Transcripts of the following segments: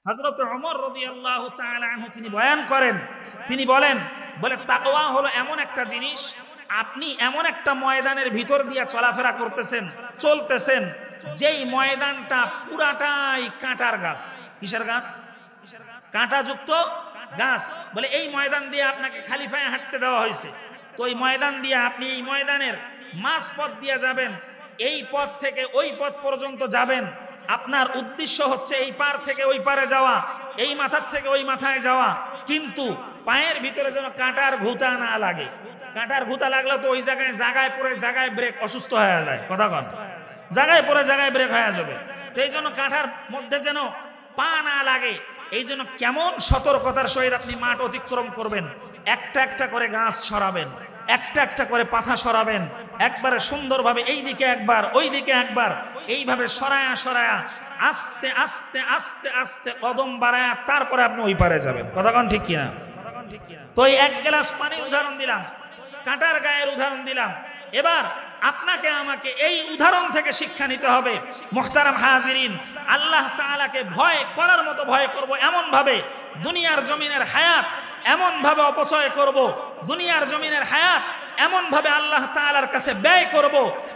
হযরত ওমর রাদিয়াল্লাহু তাআলা আনহু তিনি বয়ান করেন, তিনি বলেন তাকওয়া হলো এমন একটা জিনিস, আপনি এমন একটা ময়দানের ভিতর দিয়ে চলাফেরা করতেছেন, চলতেছেন, যেই ময়দানটা পুরাটাই কাঁটার গাছ। কিসের গাছ? কাঁটাযুক্ত গাছ। এই ময়দান দিয়ে আপনাকে খালি পায়ে হাঁটতে দেওয়া হয়েছে, তো এই ময়দান দিয়ে আপনি এই ময়দানের মাঝ পথ দিয়ে যাবেন, এই পথ থেকে ওই পথ পর্যন্ত যাবেন। আপনার উদ্দেশ্য হচ্ছে এই পার থেকে ওই পারে যাওয়া, এই মাথার থেকে ওই মাথায় যাওয়া, কিন্তু পায়ের ভিতরে যেন কাঁটার ঘুঁটা না লাগে। কাঁটার ঘুঁটা লাগলে তো ওই জায়গায় পরে জায়গায় ব্রেক অসুস্থ হয়ে যায়। কথা কন, জায়গায় পরে জায়গায় ব্রেক হয়ে যাবে। তো এই জন্য কাঁটার মধ্যে যেন পা না লাগে, এই জন্য কেমন সতর্কতার সহিত আপনি মাঠ অতিক্রম করবেন। একটা একটা করে গাছ সরাবেন, একটা একটা করে পাতা সরাবেন, একবারে সুন্দরভাবে এই দিকে একবার ওই দিকে একবার, এইভাবে সরায়া সরায়া আস্তে আস্তে আস্তে আস্তে কদম বাড়ায়া তারপরে আপনি ওই পারে যাবেন। কথা কন ঠিক কিনা? তো এই এক গ্লাস পানির উদাহরণ দিলাম, কাঁটার গায়ের উদাহরণ দিলাম। এবার আপনাকে আমাকে এই উদাহরণ থেকে শিক্ষা নিতে হবে। মুহতারাম হাজিরিন, আল্লাহ তাআলাকে ভয় করার মতো ভয় করব, এমন ভাবে দুনিয়ার জমিনের হায়াত এমন ভাবে অপচয় করব, দুনিয়ার জমিনের হায়াত এমন ভাবে আল্লাহ তাআলার কাছে ব্যয় করব,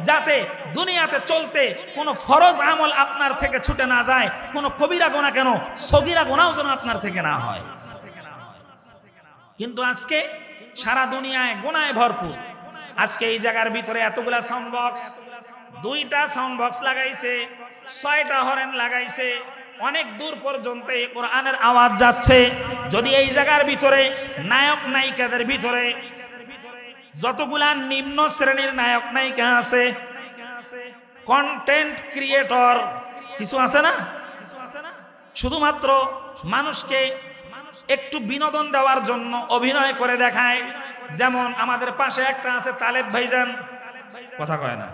যাতে দুনিয়াতে চলতে কোনো ফরজ আমল আপনার থেকে ছুটে না যায়, কোনো কবিরা গুনাহ কেন, সগীরা গুনাহও যেন আপনার থেকে না হয়। কিন্তু আজকে সারা দুনিয়ায় গুনাহে ভরপুর। আজকে এই জায়গার ভিতরে এতগুলা সাউন্ড বক্স, 2টা সাউন্ড বক্স লাগাইছে, 6টা হরেন লাগাইছে, অনেক দূর পর্যন্ত এই কোরআনের আওয়াজ যাচ্ছে। যদি এই জায়গার ভিতরে নায়ক নায়িকাদের ভিতরে যতগুলা নিম্ন শ্রেণীর নায়ক নায়িকা আছে, কন্টেন্ট ক্রিয়েটর কিছু আছে না, শুধুমাত্র মানুষকে একটু বিনোদন দেওয়ার জন্য অভিনয় করে দেখায়, যেমন আমাদের পাশে একটা আছে তালেব ভাইজান। কথা কয় না?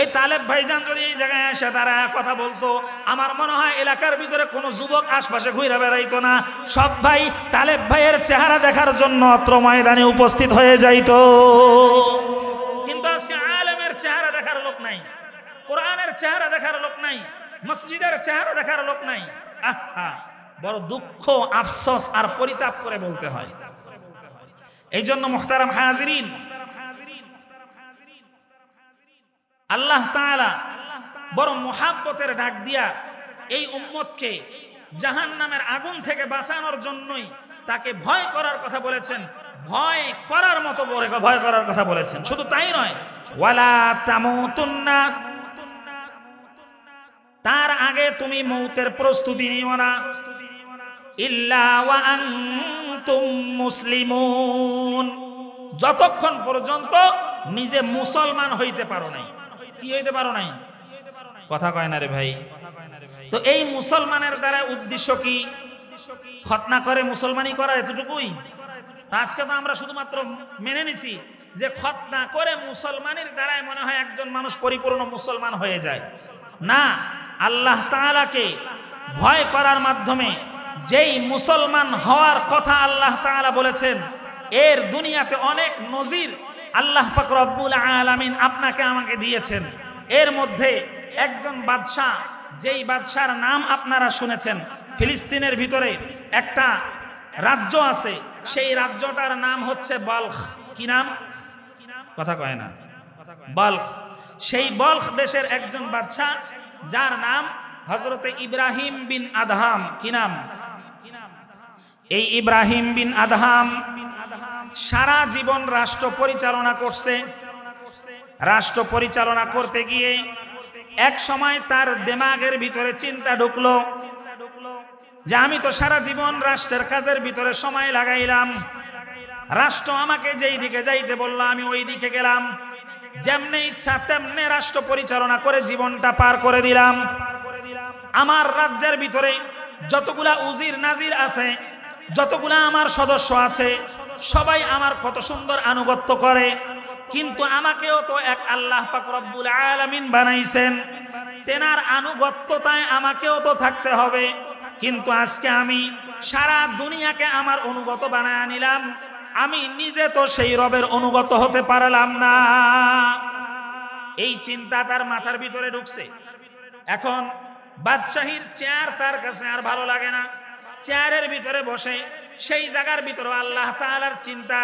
এই তালেব ভাইজান যদি এই জায়গায় এসে তারা কথা বলতো, আমার মনে হয় এলাকার ভিতরে কোনো যুবক আশপাশে ঘুরে বেড়াইতো না, সব ভাই তালেব ভাইয়ের চেহারা দেখার জন্য অত্র ময়দানে উপস্থিত হয়ে যাইত। কিন্তু আজকে আলেমের চেহারা দেখার লোক নাই, কোরআনের চেহারা দেখার লোক নাই, মসজিদের চেহারা দেখার লোক নাই। আহা, বড় দুঃখ, আফসোস আর পরিতাপ করে বলতে হয়। এই জন্য মুহতারাম হাজিরিন, আল্লাহ তাআলা বড় মুহাব্বতের ডাক দিয়া এই উম্মতকে জাহান্নামের আগুন থেকে বাঁচানোর জন্যই তাকে ভয় করার কথা বলেছেন, ভয় করার মতো ভয় করার কথা বলেছেন। শুধু তাই নয়, ওয়ালা তামুতুন্না, তার আগে তুমি মৌতের প্রস্তুতি নিও না, ইল্লা ওয়া আনতুম মুসলিমুন, যতক্ষণ পর্যন্ত নিজে মুসলমান হইতে পারো নাই। কি হইতে পারো নাই? কথা কয় না রে ভাই। তো এই মুসলমানের দ্বারা উদ্দেশ্য কি? খতনা করে মুসলমানি করা, এতটুকুই। আজকে তো আমরা শুধুমাত্র মেনে নিছি যে খতনা করে মুসলমানের দ্বারাই মনে হয় একজন মানুষ পরিপূর্ণ মুসলমান হয়ে যায়। না, আল্লাহ তাআলাকে ভয় করার মাধ্যমে যেই মুসলমান হওয়ার কথা আল্লাহ তাআলা বলেছেন, এর দুনিয়াতে অনেক নজির আল্লাহ পাক রব্বুল আলামিন আপনাকে আমাকে দিয়েছেন। এর মধ্যে একজন বাদশাহ, যেই বাদশার নাম আপনারা শুনেছেন, ফিলিস্তিনের ভিতরে একটা রাজ্য আছে, সেই রাজ্যটার নাম হচ্ছে বালখ। কি নাম? কথা কয় না? বালখ। সেই বালখ দেশের একজন বাদশাহ, যার নাম হযরতে ইব্রাহিম বিন আদহাম। কি নাম? এই ইব্রাহিম বিন আদহাম সারা জীবন রাষ্ট্র পরিচালনা করছে। রাষ্ট্র পরিচালনা করতে গিয়ে এক সময় তার দিমাগের ভিতরে চিন্তা ঢুকলো যে আমি তো সারা জীবন রাষ্ট্রের কাজের ভিতরে সময় লাগাইলাম, রাষ্ট্র আমাকে যেই দিকে যাইতে বললো আমি ওই দিকে গেলাম, যেমনি ইচ্ছা তেমনি রাষ্ট্র পরিচালনা করে জীবনটা পার করে দিলাম। আমার রাজ্যের ভিতরে যতগুলা উজির নাজির আছে, যতগুলা আমার সদস্য আছে, সবাই আমার কত সুন্দর আনুগত্য করে, কিন্তু আমাকেও তো এক আল্লাহ পাক রব্বুল আলামিন বানাইছেন, তেনার আনুগত্যতায় আমাকেও তো থাকতে হবে। কিন্তু আজকে আমি সারা দুনিয়াকে আমার অনুগত বানায় নিলাম, আমি নিজে তো সেই রবের অনুগত হতে পারলাম না। এই চিন্তা তার মাথার ভিতরে ঢুকছে। এখন বাদশাহীর চেয়ার তার কাছে আর ভালো লাগে না, চেয়ারের ভিতরে বসে সেই জায়গার ভিতরে আল্লাহ তাআলার চিন্তা,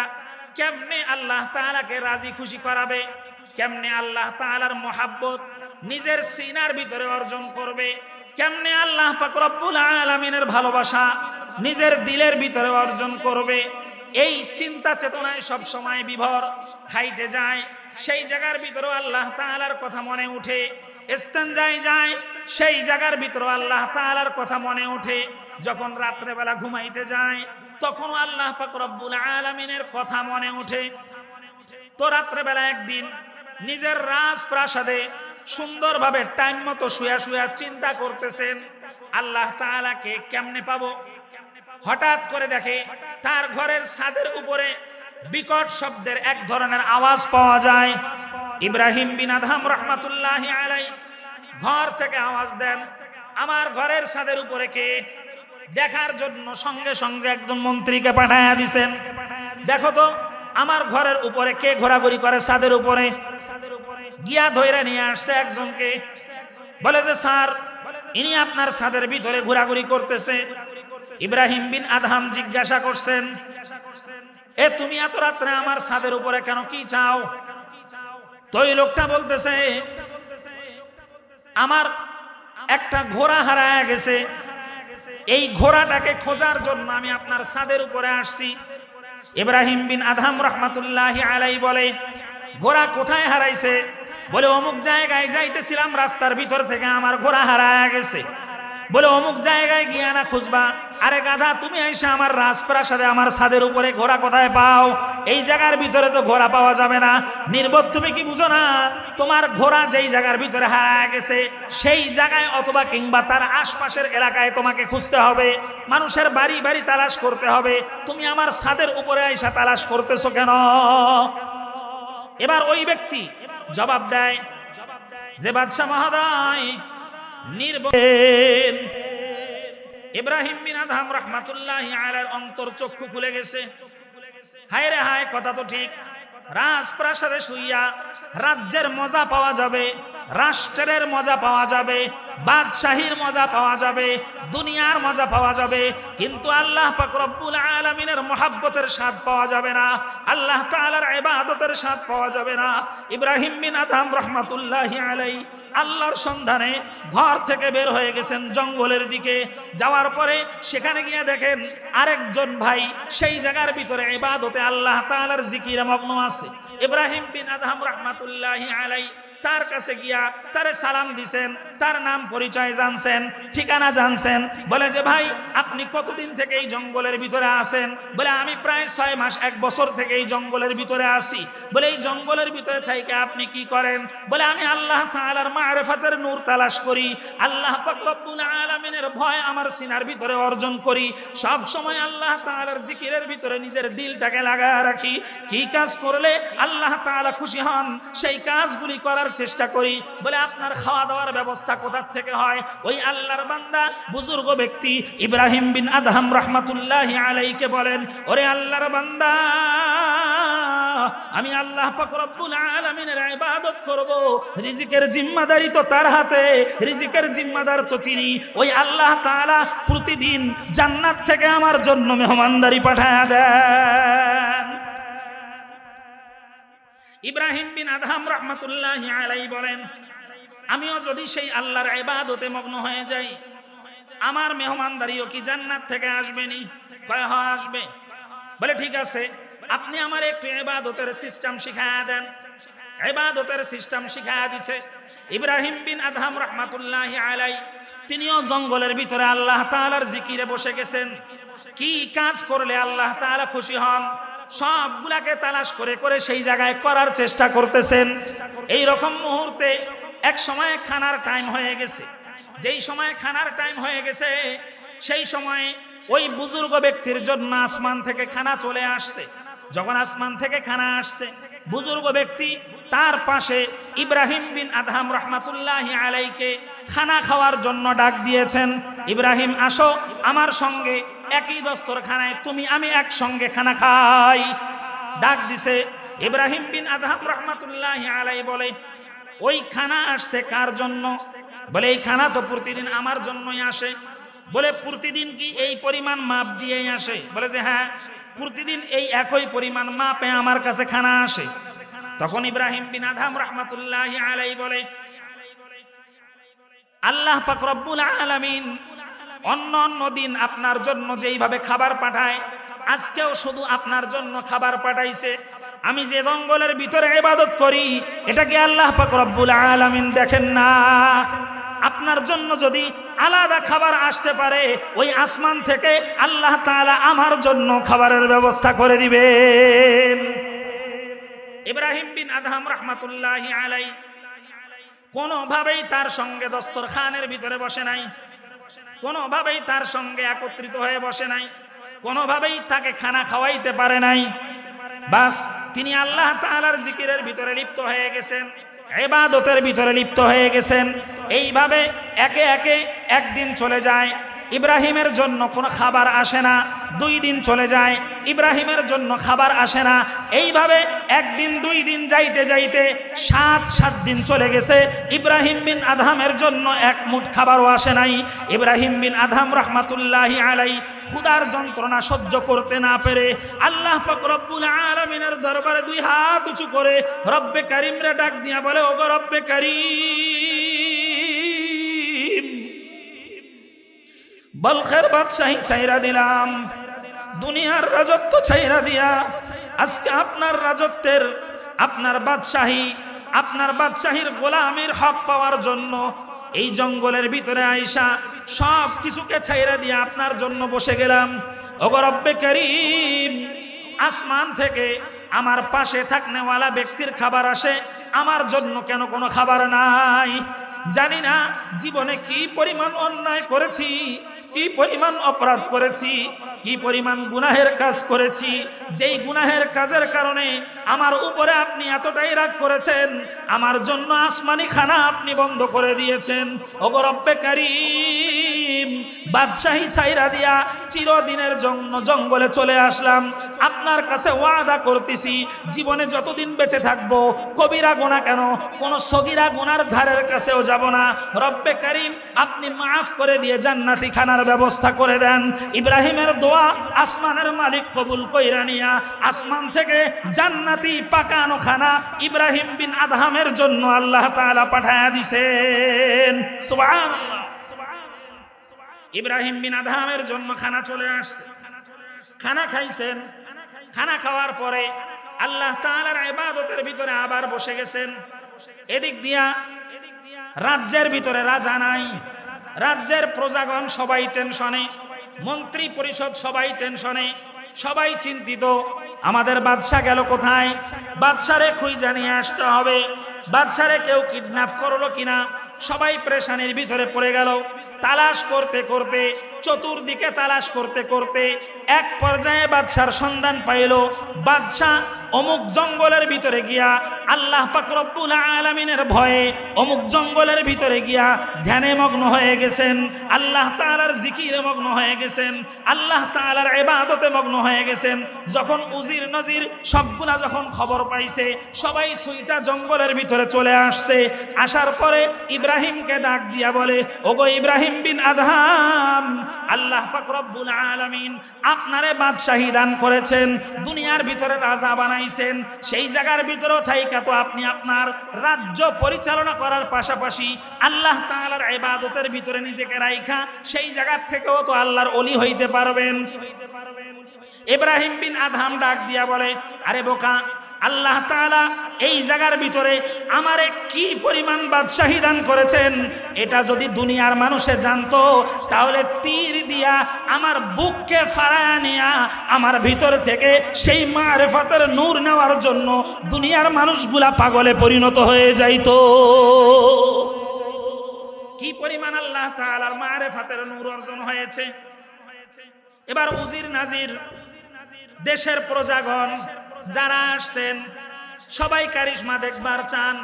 কেমনে আল্লাহ তাআলাকে রাজি খুশি করাবে, কেমনে আল্লাহ তাআলার মোহাব্বত নিজের সিনার ভিতরে অর্জন করবে, কেমনে আল্লাহ পাক রব্বুল আলামিনের ভালোবাসা নিজের দিলের ভিতরে অর্জন করবে। এই চিন্তা চেতনায় সব সময় বিভোর খাইতে যায়। সেই জায়গার ভিতরে আল্লাহ তাআলার কথা মনে উঠে, ইস্তেনজায় যায়, সেই জায়গার ভিতরে আল্লাহ তাআলার কথা মনে উঠে। যখন রাত্রেবেলা ঘুমাইতে যায় তখন আল্লাহ পাক রব্বুল আলামিনের কথা মনে উঠে। তো রাত্রেবেলা একদিন নিজের রাজপ্রাসাদে সুন্দরভাবে টাইম মতো শুয়া শুয়া চিন্তা করতেছেন আল্লাহ তাআলাকে কেমনে পাবো। হঠাৎ করে দেখে তার ঘরের ছাদের উপরে বিকট শব্দের এক ধরনের আওয়াজ পাওয়া যায়। ইব্রাহিম বিন আদহাম রহমাতুল্লাহি আলাইহি ঘর থেকে আওয়াজ দেন, আমার ঘরের ছাদের উপরে কে? দেখার জন্য সঙ্গে সঙ্গে একজন মন্ত্রীকে পাঠায়া দিছেন, দেখো তো আমার ঘরের উপরে কে ঘোরাঘুরি করে ছাদের উপরে। গিয়া ধইরা নিয়ে আসছে একজনকে, বলে যে স্যার, ইনি আপনার ছাদের ভিতরে ঘোরাঘুরি করতেছে। ইব্রাহিম বিন আদহাম জিজ্ঞাসা করছেন, এ তুমি এত রাত্রে আমার ছাদের উপরে কেন, কি চাও? তো এই লোকটা বলতেছে, আমার একটা ঘোড়া হারায় গেছে, এই ঘোড়াটাকে খোঁজার জন্য আমি আপনার ছাদের উপরে আসছি। ইব্রাহিম বিন আদহাম রহমাতুল্লাহি আলাইহি বলে, ঘোড়া কোথায় হারাইছে? বলে অমুক জায়গায় যাইতেছিলাম, রাস্তার ভিতর থেকে আমার ঘোড়া হারায় গেছে। বলে অমুক জায়গায় গিয়া না খুঁজবা? আরে গাধা, তুমি আইসা আমার রাজপ্রাসাদে আমার ছাদের উপরে ঘোড়া কোথায় পাও? এই জায়গার ভিতরে তো ঘোড়া পাওয়া যাবে না। নির্বোধ, তুমি কি বুঝো না তোমার ঘোড়া যেই জায়গার ভিতরে হারায় গেছে সেই জায়গায় অথবা কিংবা তার আশপাশের এলাকায় তোমাকে খুঁজতে হবে, মানুষের বাড়ি বাড়ি তালাশ করতে হবে। তুমি আমার ছাদের উপরে আইসা তালাশ করতেছো কেন? এবার ওই ব্যক্তি জবাব দেয় যে বাদশা মহোদয়, নির্বোধ। ইব্রাহিম বিন আদহাম রাহমাতুল্লাহি আলাইহির অন্তর চক্ষু খুলে গেছে। হায় রে হায়, কথা তো ঠিক। রাজপ্রাসাদে শুইয়া রাজ্যের মজা পাওয়া যাবে, রাষ্ট্রের মজা পাওয়া যাবে, বাদশাহীর মজা পাওয়া যাবে, দুনিয়ার মজা পাওয়া যাবে, কিন্তু আল্লাহ পাক রব্বুল আলামিনের মহব্বতের স্বাদ পাওয়া যাবে না, আল্লাহ তাআলার ইবাদতের স্বাদ পাওয়া যাবে না। ইব্রাহিম বিন আদহাম রাহমাতুল্লাহি আলাইহি আল্লাহর সন্ধানে ঘর থেকে বের হয়ে গেছেন জঙ্গলের দিকে। যাওয়ার পরে সেখানে গিয়ে দেখেন আরেকজন ভাই সেই জায়গার ভিতরে ইবাদতে আল্লাহ তাআলার জিকিরে মগ্ন আছে। ইব্রাহিম বিন আদহাম রাহমাতুল্লাহি আলাইহি তার কাছে গিয়া তারে সালাম দিছেন, তার নাম পরিচয় জানছেন, ঠিকানা জানছেন। বলে যে ভাই, আপনি কতদিন থেকে এই জঙ্গলের ভিতরে আছেন? বলে আমি প্রায় 6 মাস 1 বছর থেকে এই জঙ্গলের ভিতরে আসি। বলে এই জঙ্গলের ভিতরে থেকে আপনি কি করেন? বলে আমি আল্লাহ তাআলার মারিফাতের নূর তালাশ করি, আল্লাহ পাক রব্বুল আলামিনের ভয় আমার সিনার ভিতরে অর্জন করি, সব সময় আল্লাহ তাআলার জিকিরের ভিতরে নিজের দিলটাকে লাগায় রাখি। কি কাজ করলে আল্লাহ তাআলা খুশি হন সেই কাজগুলি করার চেষ্টা করি। বলে আপনার খাওয়া দাওয়ার ব্যবস্থা কোথা থেকে হয়? ওই আল্লাহর বান্দা বুজুর্গ ব্যক্তি ইব্রাহিম বিন আদহাম রাহমাতুল্লাহি আলাইহিকে বলেন, ওরে আল্লাহর বান্দা, আমি আল্লাহ পাক রব্বুল আলামিনের ইবাদত করব, রিজিকের জিম্মাদারি তো তার হাতে, রিজিকের জিম্মাদার তো তিনি। ওই আল্লাহ তাআলা প্রতিদিন জান্নাত থেকে আমার জন্য মেহমানদারি পাঠায়া দেন। ইব্রাহিম বিন আদহাম রাহমাতুল্লাহি আলাইহি বলেন, আমিও যদি সেই আল্লাহর ইবাদতে মগ্ন হয়ে যাই, আমার মেহমানদারিও কি জান্নাত থেকে আসবেনি? কয় হ্যাঁ আসবে। বলে ঠিক আছে, আপনি আমার একটু ইবাদতের সিস্টেম শিখায়া দেন। ইবাদতের সিস্টেম শিখায়া দিছে। ইব্রাহিম বিন আদহাম রাহমাতুল্লাহি আলাইহি তিনিও জঙ্গলের ভিতরে আল্লাহ তাআলার জিকিরে বসে গেছেন। কি কাজ করলে আল্লাহ তাআলা খুশি হন সবগুলাকে তালাশ করে করে সেই জায়গায় করার চেষ্টা করতেছেন। এই রকম মুহূর্তে এক সময় খানার টাইম হয়ে গেছে। যেই সময় খানার টাইম হয়ে গেছে সেই সময় ওই বুজুর্গ ব্যক্তির জন্য আসমান থেকে খানা চলে আসছে। যখন আসমান থেকে খানা আসছে, বুজুর্গ ব্যক্তি তার পাশে ইব্রাহিম বিন আদহাম রাহমাতুল্লাহি আলাইহিকে খানা খাওয়ার জন্য ডাক দিয়েছেন। ইব্রাহিম, আসো আমার সঙ্গে একই দস্তরখানায় তুমি আমি একসঙ্গে খানা খাই। ডাক দিছে। ইব্রাহিম বিন আদহাম রাহমাতুল্লাহি আলাইহি বলে, ওই খানা আসছে কার জন্য? বলে এই খানা তো প্রতিদিন আমার জন্যই আসে। বলে প্রতিদিন কি এই পরিমাণ মাপ দিয়েই আসে? বলে যে হ্যাঁ, প্রতিদিন এই একই পরিমাণ মাপে আমার কাছে খানা আসে। তখন ইব্রাহিম বিন আদহাম রাহমাতুল্লাহি আলাইহি বলে, আল্লাহ পাক রব্বুল আলামিন অন্য অন্য দিন আপনার জন্য যেইভাবে খাবার পাঠায়, আজকেও শুধু আপনার জন্য খাবার পাঠাইছে। আমি যে জঙ্গলের ভিতরে ইবাদত করি, এটাকে আল্লাহ পাক রব্বুল আলামিন দেখেন না? আপনার জন্য যদি আলাদা খাবার আসতে পারে, ওই আসমান থেকে আল্লাহ তাআলা আমার জন্য খাবারের ব্যবস্থা করে দিবেন। ইব্রাহিম বিন আদহাম রাহমাতুল্লাহি আলাইহি কোনোভাবেই তার সঙ্গে দস্তরখানের ভিতরে বসে নাই, কোনোভাবেই তার সঙ্গে একত্রিত হয়ে বসে নাই, কোনোভাবেই তাকে খানা খাওয়াইতে পারে নাই। বাস তিনি আল্লাহ তাআলার জিকিরের ভিতরে লিপ্ত হয়ে গেছেন, ইবাদতের ভিতরে লিপ্ত হয়ে গেছেন। এইভাবে একে একে একদিন চলে যায়, ইব্রাহিমের জন্য কোনো খাবার আসে না। 2 দিন চলে যায়, ইব্রাহিমের জন্য খাবার আসে না। এইভাবে একদিন 2 দিন যাইতে যাইতে 7 দিন চলে গেছে, ইব্রাহিম বিন আদহামের জন্য এক মুঠ খাবারও আসে নাই। ইব্রাহিম বিন আদহাম রাহমাতুল্লাহি আলাইহি ক্ষুধার যন্ত্রণা সহ্য করতে না পেরে আল্লাহ পাক রব্বুল আলামিনের দরবারে 2 হাত উঁচু করে রব্বে কারীম রে ডাক দিয়া বলে, ওগো রব্বে কারীম, বলখের বাদশাহী ছাইরা দিলাম, দুনিয়ার রাজত্ব ছাইরা দিয়া আজকে আপনার রাজত্বের, আপনার বাদশাহীর গোলামের হক পাওয়ার জন্য এই জঙ্গলের ভিতরে আইসা সব কিছুকে ছাইরা দিয়া আপনার জন্য বসে গেলাম। ওগো রব্বে কারীম, আসমান থেকে আমার পাশে থাকনেওয়ালা ব্যক্তির খাবার আসে, আমার জন্য কেন কোনো খাবার নাই? জানি না জীবনে কি পরিমাণ অন্যায় করেছি, কি পরিমাণ অপরাধ করেছি, কি পরিমাণ গুনাহের কাজ করেছি, যেই গুনাহের কাজের কারণে আমার উপরে আপনি এতটাই রাগ করেছেন, আমার জন্য আসমানি খানা আপনি বন্ধ করে দিয়েছেন। ওগো রব্বে কারীম, বাদশাহী ছাইরা দিয়া চিরদিনের জন্য জঙ্গলে চলে আসলাম। আপনার কাছে ওয়াদা করতেছি, জীবনে যতদিন বেঁচে থাকবো কবিরা গুনাহ কেন, কোন সগীরা গুনার ধারের কাছেও যাব না। রব্বে কারীম, আপনি মাফ করে দিয়ে জান্নাতি খানার ব্যবস্থা করে দেন। ইব্রাহিমের দোয়া আসমানের মালিক কবুল কইরা নিয়া আসমান থেকে জান্নাতি পাকানো খানা ইব্রাহিম বিন আদহামের জন্য আল্লাহ তাআলা পাঠায়া দিছেন। সুবহানাল্লাহ। ইব্রাহিম বিন আদহামের জন্য খানা চলে আসছে, খানা খাইছেন। খানা খাওয়ার পরে আল্লাহ তাআলার ইবাদতের ভিতরে আবার বসে গেছেন। এদিক দিয়া রাজ্যের ভিতরে রাজা নাই, রাজ্যের প্রজাগণ সবাই টেনশনে, মন্ত্রী পরিষদ সবাই টেনশনে, সবাই চিন্তিত, আমাদের বাদশা গেল কোথায়? বাদশারে খুঁজে নিয়ে আসতে হবে। বাদশারে কেউ কিডন্যাপ করলো কিনা, সবাই পেরেশানির ভিতরে পড়ে গেল। তালাশ করতে করতে, চতুর্দিকে তালাশ করতে করতে এক পর্যায়ে বাদশার সন্ধান পাইল। বাদশাহ অমুক জঙ্গলের ভিতরে গিয়া আল্লাহ পাক রব্বুল আলামিনের ভয়ে অমুক জঙ্গলের ভিতরে গিয়া ধ্যানে মগ্ন হয়ে গেছেন, আল্লাহ তাআলার জিকিরে মগ্ন হয়ে গেছেন, আল্লাহ তাআলার ইবাদতে মগ্ন হয়ে গেছেন। যখন উজির নজির সবগুলা যখন খবর পাইছে, সবাই সুইটা জঙ্গলের ভিতরে চলে আসছে। আসার পরে ইব্রাহিমকে ডাক দিয়া বলে, ওগো ইব্রাহিম বিন আদহাম, আল্লাহ পাক রব্বুল আলামিন আপনারে বাদশাহী দান করেছেন, দুনিয়ার ভিতরে রাজা বানাইছেন, সেই জায়গার ভিতরেও থাইকা তো আপনি আপনার রাজ্য পরিচালনা করার পাশাপাশি আল্লাহ তাআলার ইবাদতের ভিতরে নিজেকে রাইখা সেই জায়গা থেকেও তো আল্লাহর ওলি হইতে পারবেন। ইব্রাহিম বিন আদহাম ডাক দিয়া বলে, আরে বোকা, আল্লাহ তাআলা এই জায়গার ভিতরে আমারে কি পরিমাণ বাদশাহী দান করেছেন, এটা যদি দুনিয়ার মানুষে জানতো, তাহলে তীর দিয়া আমার বুককে ফাড়ায়া নিয়া আমার ভিতর থেকে সেই মারেফাতের নূর নেওয়ার জন্য দুনিয়ার মানুষগুলা পাগলে পরিণত হয়ে যাইতো। কি পরিমাণ আল্লাহ তাআলার মারেফাতের নূর অর্জন হয়েছে। এবার উজির নাজির, দেশের প্রজাগণ যারা আসছেন, সবাই কারিশমা দেখবার চান।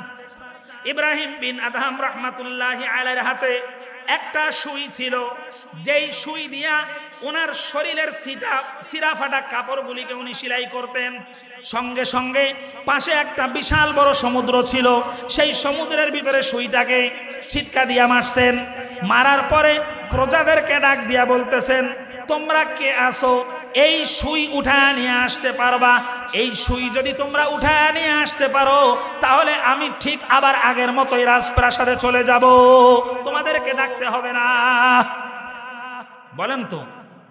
ইব্রাহিম বিন আদহাম রাহমাতুল্লাহি আলাইহির হাতে একটা সুই ছিল, যেই সুই দিয়া ওনার শরীরের সিরা ফাটা কাপড়গুলিকে উনি সেলাই করতেন। সঙ্গে সঙ্গে পাশে একটা বিশাল বড় সমুদ্র ছিল, সেই সমুদ্রের ভিতরে সুইটাকে ছিটকা দিয়া মারছেন। মারার পরে প্রজাদেরকে ডাক দিয়া বলতেছেন, তোমরা কে আসো, এই সুই উঠায় নিয়ে আসতে পারবা? এই সুই যদি তোমরা উঠায় নিয়ে আসতে পারো, তাহলে আমি ঠিক আবার আগের মতোই রাজপ্রাসাদে চলে যাব, তোমাদেরকে ডাকতে হবে না। বলেন তো,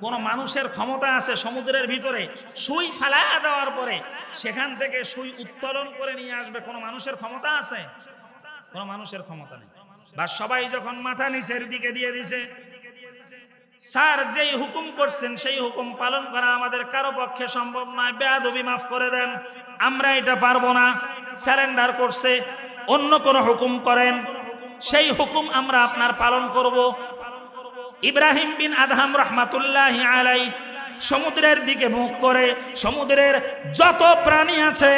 কোন মানুষের ক্ষমতা আছে সমুদ্রের ভিতরে সুই ফালায়া দেওয়ার পরে সেখান থেকে সুই উত্তোলন করে নিয়ে আসবে? কোন মানুষের ক্ষমতা আছে? কোন মানুষের ক্ষমতা নেই। বা সবাই যখন মাথা নিচের দিকে দিয়ে দিছে, স্যার যেই হুকুম করছেন সেই হুকুম পালন করা আমাদের কারো পক্ষে সম্ভব নয়, বেয়াদবি মাফ করে দেন, আমরা এটা পারবো না, স্যারেন্ডার করছে, অন্য কোনো হুকুম করেন, সেই হুকুম আমরা আপনার পালন করব। ইব্রাহিম বিন আদহাম রহমাতুল্লাহি আলাইহি সমুদ্রের দিকে মুখ করে সমুদ্রের যত প্রাণী আছে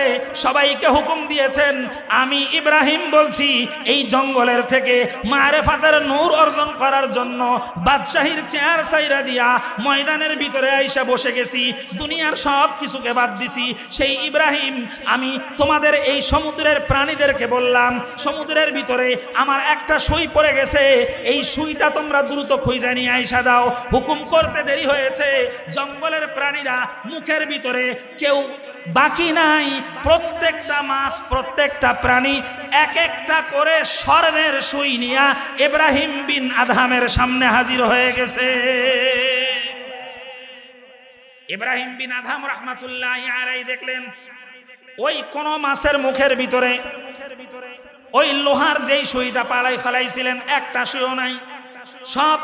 সবাইকে হুকুম দিয়েছেন, আমি ইব্রাহিম বলছি, এই জঙ্গলের থেকে মারেফাতের নূর অর্জন করার জন্য বাদশাহীর চেয়ার সাইরা দিয়া ময়দানের ভিতরে আইসা বসে গেছি, দুনিয়ার সব কিছুকে বাদ দিছি। সেই ইব্রাহিম, আমি তোমাদের এই সমুদ্রের প্রাণীদেরকে বললাম, সমুদ্রের ভিতরে আমার একটা সুই পড়ে গেছে, এই সুইটা তোমরা দ্রুত খুঁজে নিয়ে আইসা দাও। হুকুম করতে দেরি হয়েছে, জঙ্গলের প্রাণীরা মুখের ভিতরে কেউ বাকি নাই, প্রত্যেকটা মাছ, প্রত্যেকটা প্রাণী এক একটা করে স্বর্ণের সুই নিয়া ইব্রাহিম বিন আদহামের সামনে হাজির হয়ে গেছে। ইব্রাহিম বিন আদহাম রহমাতুল্লাহি আলাইহি দেখলেন ওই কোন মাছের মুখের ভিতরে ওই লোহার যেই সুইটা পালাই ফেলাইছিলেন একটা সুইও নাই, সব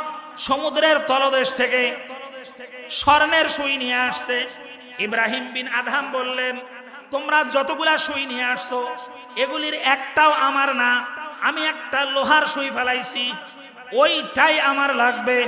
সমুদ্রের তলদেশ থেকে স্বর্ণের সুই নিয়ে আসছে। ইব্রাহিম বিন আদহাম বললেন, তোমরা যতগুলা সুই নিয়ে আসছো এগুলির একটাও আমার না, আমি একটা লোহার সুই ফেলাইছি, ওইটাই আমার লাগবে।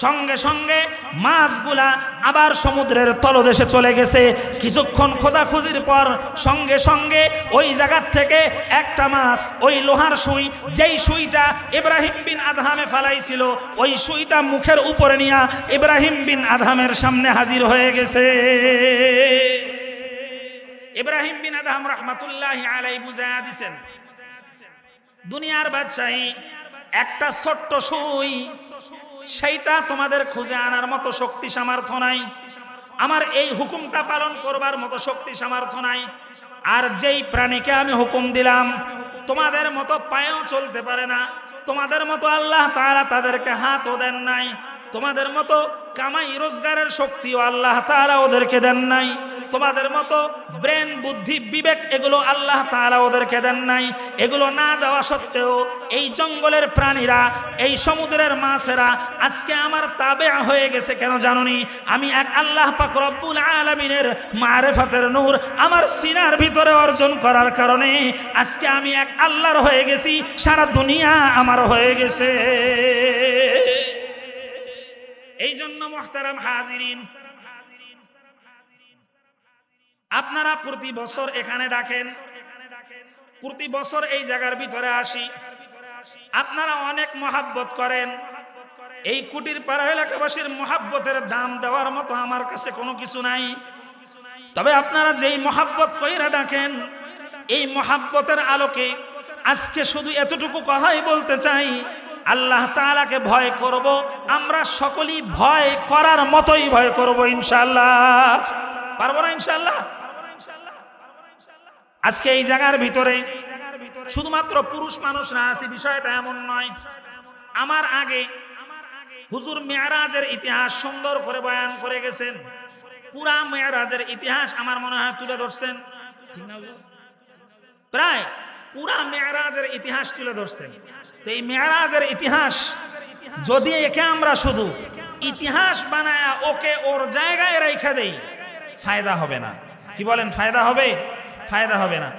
সঙ্গে সঙ্গে মাছগুলা আবার সমুদ্রের তলদেশে চলে গেছে। কিছুক্ষণ খোঁজাখুঁজির পর সঙ্গে সঙ্গে ওই জায়গার থেকে একটা মাছ ওই লোহার সুই, যেই সুইটা ইব্রাহিম বিন আদহামে ফালাইছিল, ওই সুইটা মুখের উপরে নিয়ে ইব্রাহিম বিন আদহামের সামনে হাজির হয়ে গেছে। ইব্রাহিম বিন আদহাম রহমাতুল্লাহি আলাইহি বুঝায়া দিছেন, দুনিয়ার বাদশাহী একটা ছোট্ট সুই, সেইটা তোমাদের খুঁজে আনার মতো শক্তি সামর্থ্য নাই, আমার এই হুকুমটা পালন করবার মতো শক্তি সামর্থ্য নাই। আর যেই প্রাণীকে আমি হুকুম দিলাম তোমাদের মতো পায়েও চলতে পারে না, তোমাদের মতো আল্লাহ তাআলা তাদেরকে হাতও দেন নাই, তোমাদের মতো কামাই রোজগারের শক্তিও আল্লাহ তাআলা ওদেরকে দেন নাই, তোমাদের মতো ব্রেন, বুদ্ধি, বিবেক এগুলো আল্লাহ তাআলা ওদেরকে দেন নাই। এগুলো না দেওয়া সত্ত্বেও এই জঙ্গলের প্রাণীরা, এই সমুদ্রের মাছেরা আজকে আমার তাবে হয়ে গেছে। কেন জানোনি? আমি এক আল্লাহ পাক রব্বুল আলামিনের মারেফাতের নূর আমার সিনার ভিতরে অর্জন করার কারণে আজকে আমি এক আল্লাহর হয়ে গেছি, সারা দুনিয়া আমার হয়ে গেছে। এই জন্য মুহতারাম হাজিরিন, আপনারা প্রতি বছর এখানে ডাকেন, প্রতি বছর এই জায়গার ভিতরে আসি, আপনারা অনেক মহাব্বত করেন। এই কুটির পাড়া এলাকাবাসীর মহাব্বতের দাম দেওয়ার মতো আমার কাছে কোনো কিছু নাই। তবে আপনারা যেই মহাব্বত কইরা ডাকেন, এই মহাব্বতের আলোকে আজকে শুধু এতটুকু কথাই বলতে চাই, আল্লাহ তাআলাকে ভয় করব, আমরা সকলেই ভয় করার মতোই ভয় করব ইনশাআল্লাহ। পারবো না ইনশাআল্লাহ? আজকে এই জায়গার ভিতরে শুধুমাত্র পুরুষ মানুষরা আছে, বিষয়টা এমন নয়। আমার আগে হুজুর মেরাজের ইতিহাস সুন্দর করে বয়ান করে গেছেন, পুরা মেরাজের ইতিহাস আমার মনে হয় তুলে ধরছেন, ঠিক না হুজুর? প্রায় পুরা মেরাজের ইতিহাস তুলে ধরছেন। তো এই মেরাজের ইতিহাস যদি একে আমরা শুধু ইতিহাস বানায়া ওকে ওর জায়গায় রেখে দেই, ফায়দা হবে না। কি বলেন, ফায়দা হবে? ফায়দা হবে না।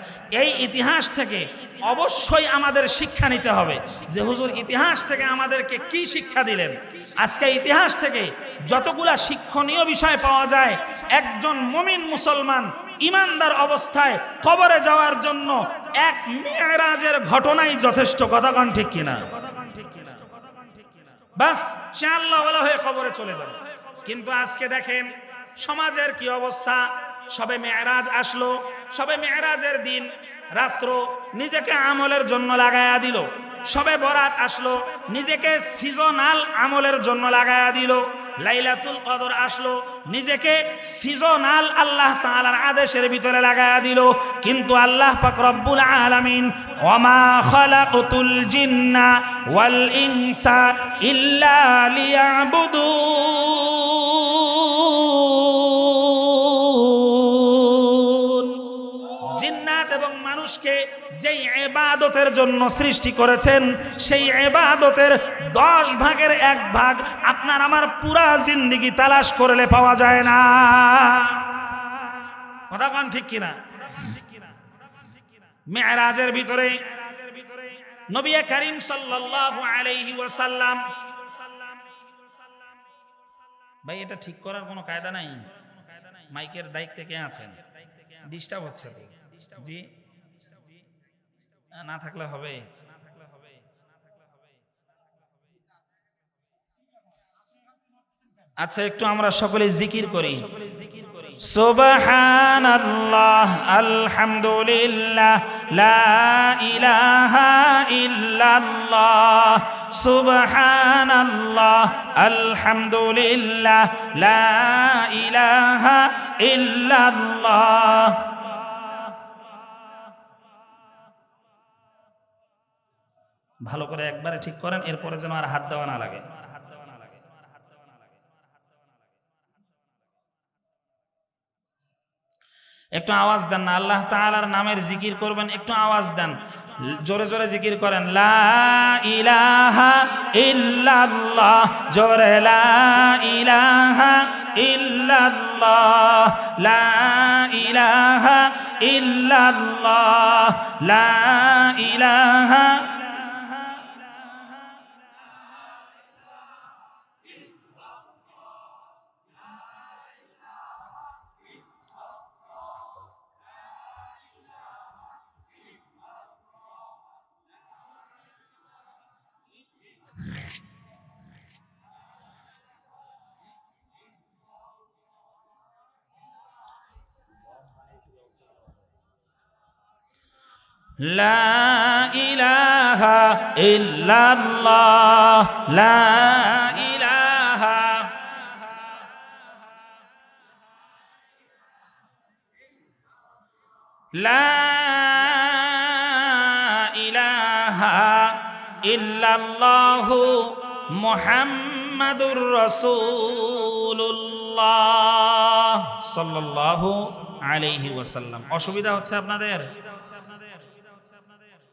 এই ইতিহাস থেকে অবশ্যই আমাদের শিক্ষা নিতে হবে যে হুজুর ইতিহাস থেকে আমাদেরকে কি শিক্ষা দিলেন। আজকে ইতিহাস থেকে যতগুলা শিক্ষণীয় বিষয় পাওয়া যায়, একজন মুমিন মুসলমান ইমানদার অবস্থায় কবরে যাওয়ার জন্য এক মেরাজের ঘটনাই যথেষ্ট। কথা কোন ঠিক কিনা? বাস সে আল্লাহওয়ালা হয়ে কবরে চলে যাবে। কিন্তু আজকে দেখেন সমাজের কি অবস্থা। সবে মেরাজ আসলো, সবে মেরাজের দিন রাত্র নিজেকে আমলের জন্য লাগায়া দিল। সবে বরাত আসলো, নিজেকে সিজনাল আমলের জন্য লাগায়া দিল। লাইলাতুল কদর আসলো, নিজেকে সিজনাল আল্লাহ তাআলার আদেশের ভিতরে লাগায়া দিল। কিন্তু আল্লাহ পাক রব্বুল আলামিন ওয়ামা খালাকতুল জিন্না ওয়াল ইনসা ইল্লা লিয়াবুদুন, জিন্নাত এবং মানুষকে যেই ইবাদতের জন্য সৃষ্টি করেছেন সেই ইবাদতের 10 ভাগের 1 ভাগ আপনার আমার পুরা জিন্দেগি তালাশ করলে পাওয়া যায় না। কথা কোন ঠিক কিনা? মেরাজের ভিতরে নবী করিম সাল্লাল্লাহু আলাইহি ওয়াসাল্লাম, ভাই এটা ঠিক করার কোনো কায়দা নাই? মাইকের দায়িত্বে কে আছেন? ডিস্টার্ব হচ্ছে তো জি, না থাকলে হবে। আচ্ছা একটু আমরা সকলে জিকির করি, সুবহানাল্লাহ আলহামদুলিল্লাহ লা ইলাহা ইল্লাল্লাহ, সুবহানাল্লাহ আলহামদুলিল্লাহ লা ইলাহা ইল্লাল্লাহ। ভালো করে একবারে ঠিক করেন, এরপরে যেন আর হাত দেওয়া না লাগে। একটু আওয়াজ দেন না, আল্লাহ তাআলার নামের জিকির করবেন, একটু আওয়াজ দেন, জোরে জোরে জিকির করেন, লা ইলাহা ইল্লাল্লাহ, জোরে লা ইলাহা ইল্লাল্লাহ, লা ইলাহা ইল্লাল্লাহ, লা ইলাহা। লা ইলাহা ইল্লাল্লাহ, লা ইলাহা, লা ইলাহা ইল্লাল্লাহু মুহাম্মাদুর রাসূলুল্লাহ সাল্লাল্লাহু আলাইহি ওয়াসাল্লাম। অসুবিধা হচ্ছে আপনাদের?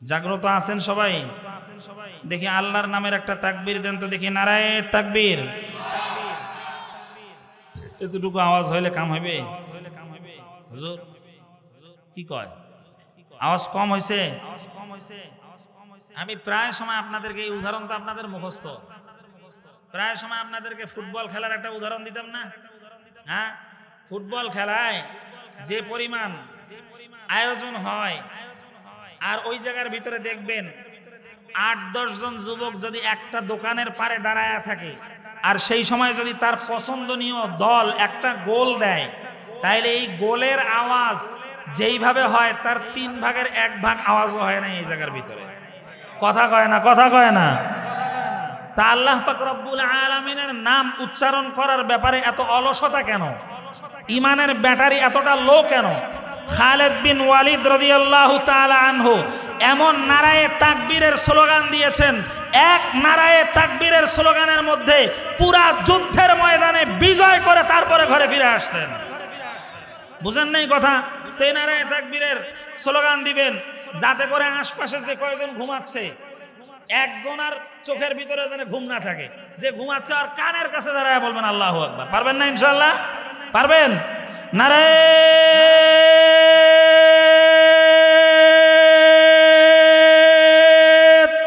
জাগ্রত আছেন সবাই? দেখি আল্লাহর নামের একটা তাকবীর দেন তো দেখি, নারায়ে তাকবীর। এতটুকু আওয়াজ হইলে কাম হইবে? হুজুর কি কয়, আওয়াজ কম হইছে? আমি প্রায় সময় আপনাদেরকে এই উদাহরণ তো আপনাদের মুখস্থ, প্রায় সময় আপনাদেরকে ফুটবল খেলার একটা উদাহরণ দিতাম না? হ্যাঁ, ফুটবল খেলায় যে পরিমাণ আয়োজন হয়, আর ওই জায়গার ভিতরে দেখবেন 8-10 জন যুবক যদি একটা দোকানের পারে দাঁড়ায় থাকে, আর সেই সময় যদি তার পছন্দনীয় দল একটা গোল দেয়, তাইলে এই গোলের আওয়াজ যেইভাবে হয় তার 3 ভাগের 1 ভাগ আওয়াজও হয় না এই জায়গার ভিতরে। কথা কয় না, কথা কয় না। তা আল্লাহ পাক রব্বুল আলামিনের নাম উচ্চারণ করার ব্যাপারে এত অলসতা কেন? ইমানের ব্যাটারি এতটা লো কেন? খালেদ বিন ওয়ালিদ রাদিয়াল্লাহু তাআলা আনহু এমন নারায়ে তাকবীরের স্লোগান দিয়েছেন, এক নারায়ে তাকবীরের স্লোগানের মধ্যে পুরা যুদ্ধের ময়দানে বিজয় করে তারপরে ঘরে ফিরে আসতেন। বুঝেন নাই কথা? তে নারায়ে তাকবীরের স্লোগান দিবেন যাতে করে আশপাশে যে কয়জন ঘুমাচ্ছে একজনের চোখের ভিতরে যেন ঘুম না থাকে, যে ঘুমাচ্ছে আর কানের কাছে দাঁড়ায় বলবেন আল্লাহু আকবার। পারবেন না ইনশাআল্লাহ? পারবেন? নারায়ে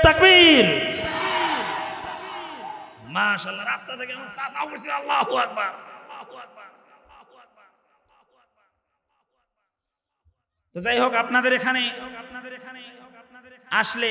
তাকবীর, মাশাআল্লাহ। রাস্তা থেকে আমার চাচা বলছে আল্লাহু আকবার। তো যাই হোক, আপনাদের এখানে আসলে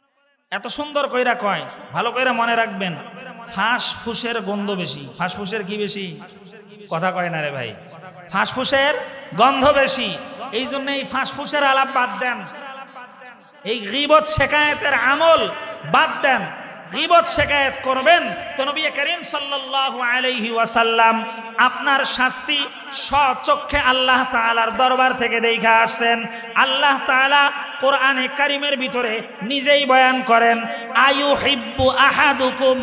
এত সুন্দর কইরা কয়, ভালো কইরা মনে রাখবেন, ফাঁসফুসের গন্ধ বেশি। ফাঁসফুসের কি বেশি? কথা কয় না রে ভাই, ফাঁসফুসের গন্ধ বেশি। এই জন্য এই ফাঁসফুসের আলাপ বাদ দেন, এই গীবত শেকায়েতের আমল বাদ দেন। গীবত শেকায়েত করবেন তো নবী করিম সাল্লাল্লাহু আলাইহি ওয়াসাল্লাম আপনার শাস্তি স্বচক্ষে আল্লাহ তাআলার দরবার থেকে দেখে আসছেন। আল্লাহ তাআলা কোরআনে কারিমের ভিতরে নিজেই বয়ান করেন, আয়ুহিব্বু আহাদুকুম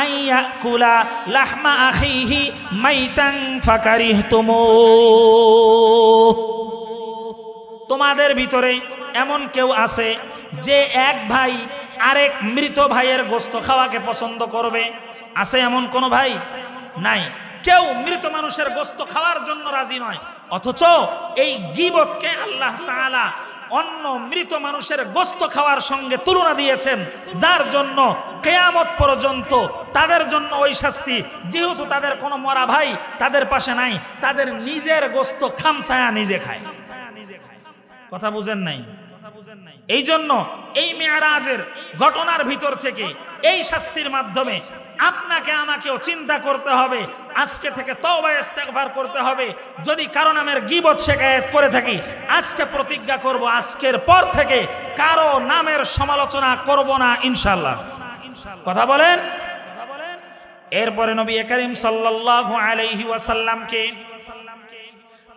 আইয়াকুলা লাহমা আখিহি মাইতান ফাকারিহতুমু। তোমাদের ভিতরে এমন কেউ আছে যে এক ভাই আরেক মৃত ভাইয়ের গোশত খাওয়াকে পছন্দ করবে? আছে এমন কোন ভাই? নাই। কেউ মৃত মানুষের গোশত খাওয়ার জন্য রাজি নয়, অথচ এই গীবতকে আল্লাহ তাআলা অন্য মৃত মানুষের গোশত খাওয়ার সঙ্গে তুলনা দিয়েছেন, যার জন্য কিয়ামত পর্যন্ত তাদের জন্য ওই শাস্তি। যেহেতু তাদের কোনো মরা ভাই তাদের পাশে নাই, তাদের নিজের গোশত খামসায়া নিজে খায়। কথা বুঝেন নাই? এই জন্য এই মেরাজের ঘটনার ভিতর থেকে এই শাস্তির মাধ্যমে আপনাকে আমাকেও চিন্তা করতে হবে, আজকে থেকে তওবা ইস্তেগফার করতে হবে। যদি কারো নামের গীবত শিকায়েত করে থাকি, আজকে প্রতিজ্ঞা করব আজকের পর থেকে কারো নামের সমালোচনা করব না ইনশাআল্লাহ। কথা বলেন। এরপরে নবী করিম সাল্লাল্লাহু আলাইহি ওয়াসাল্লামকে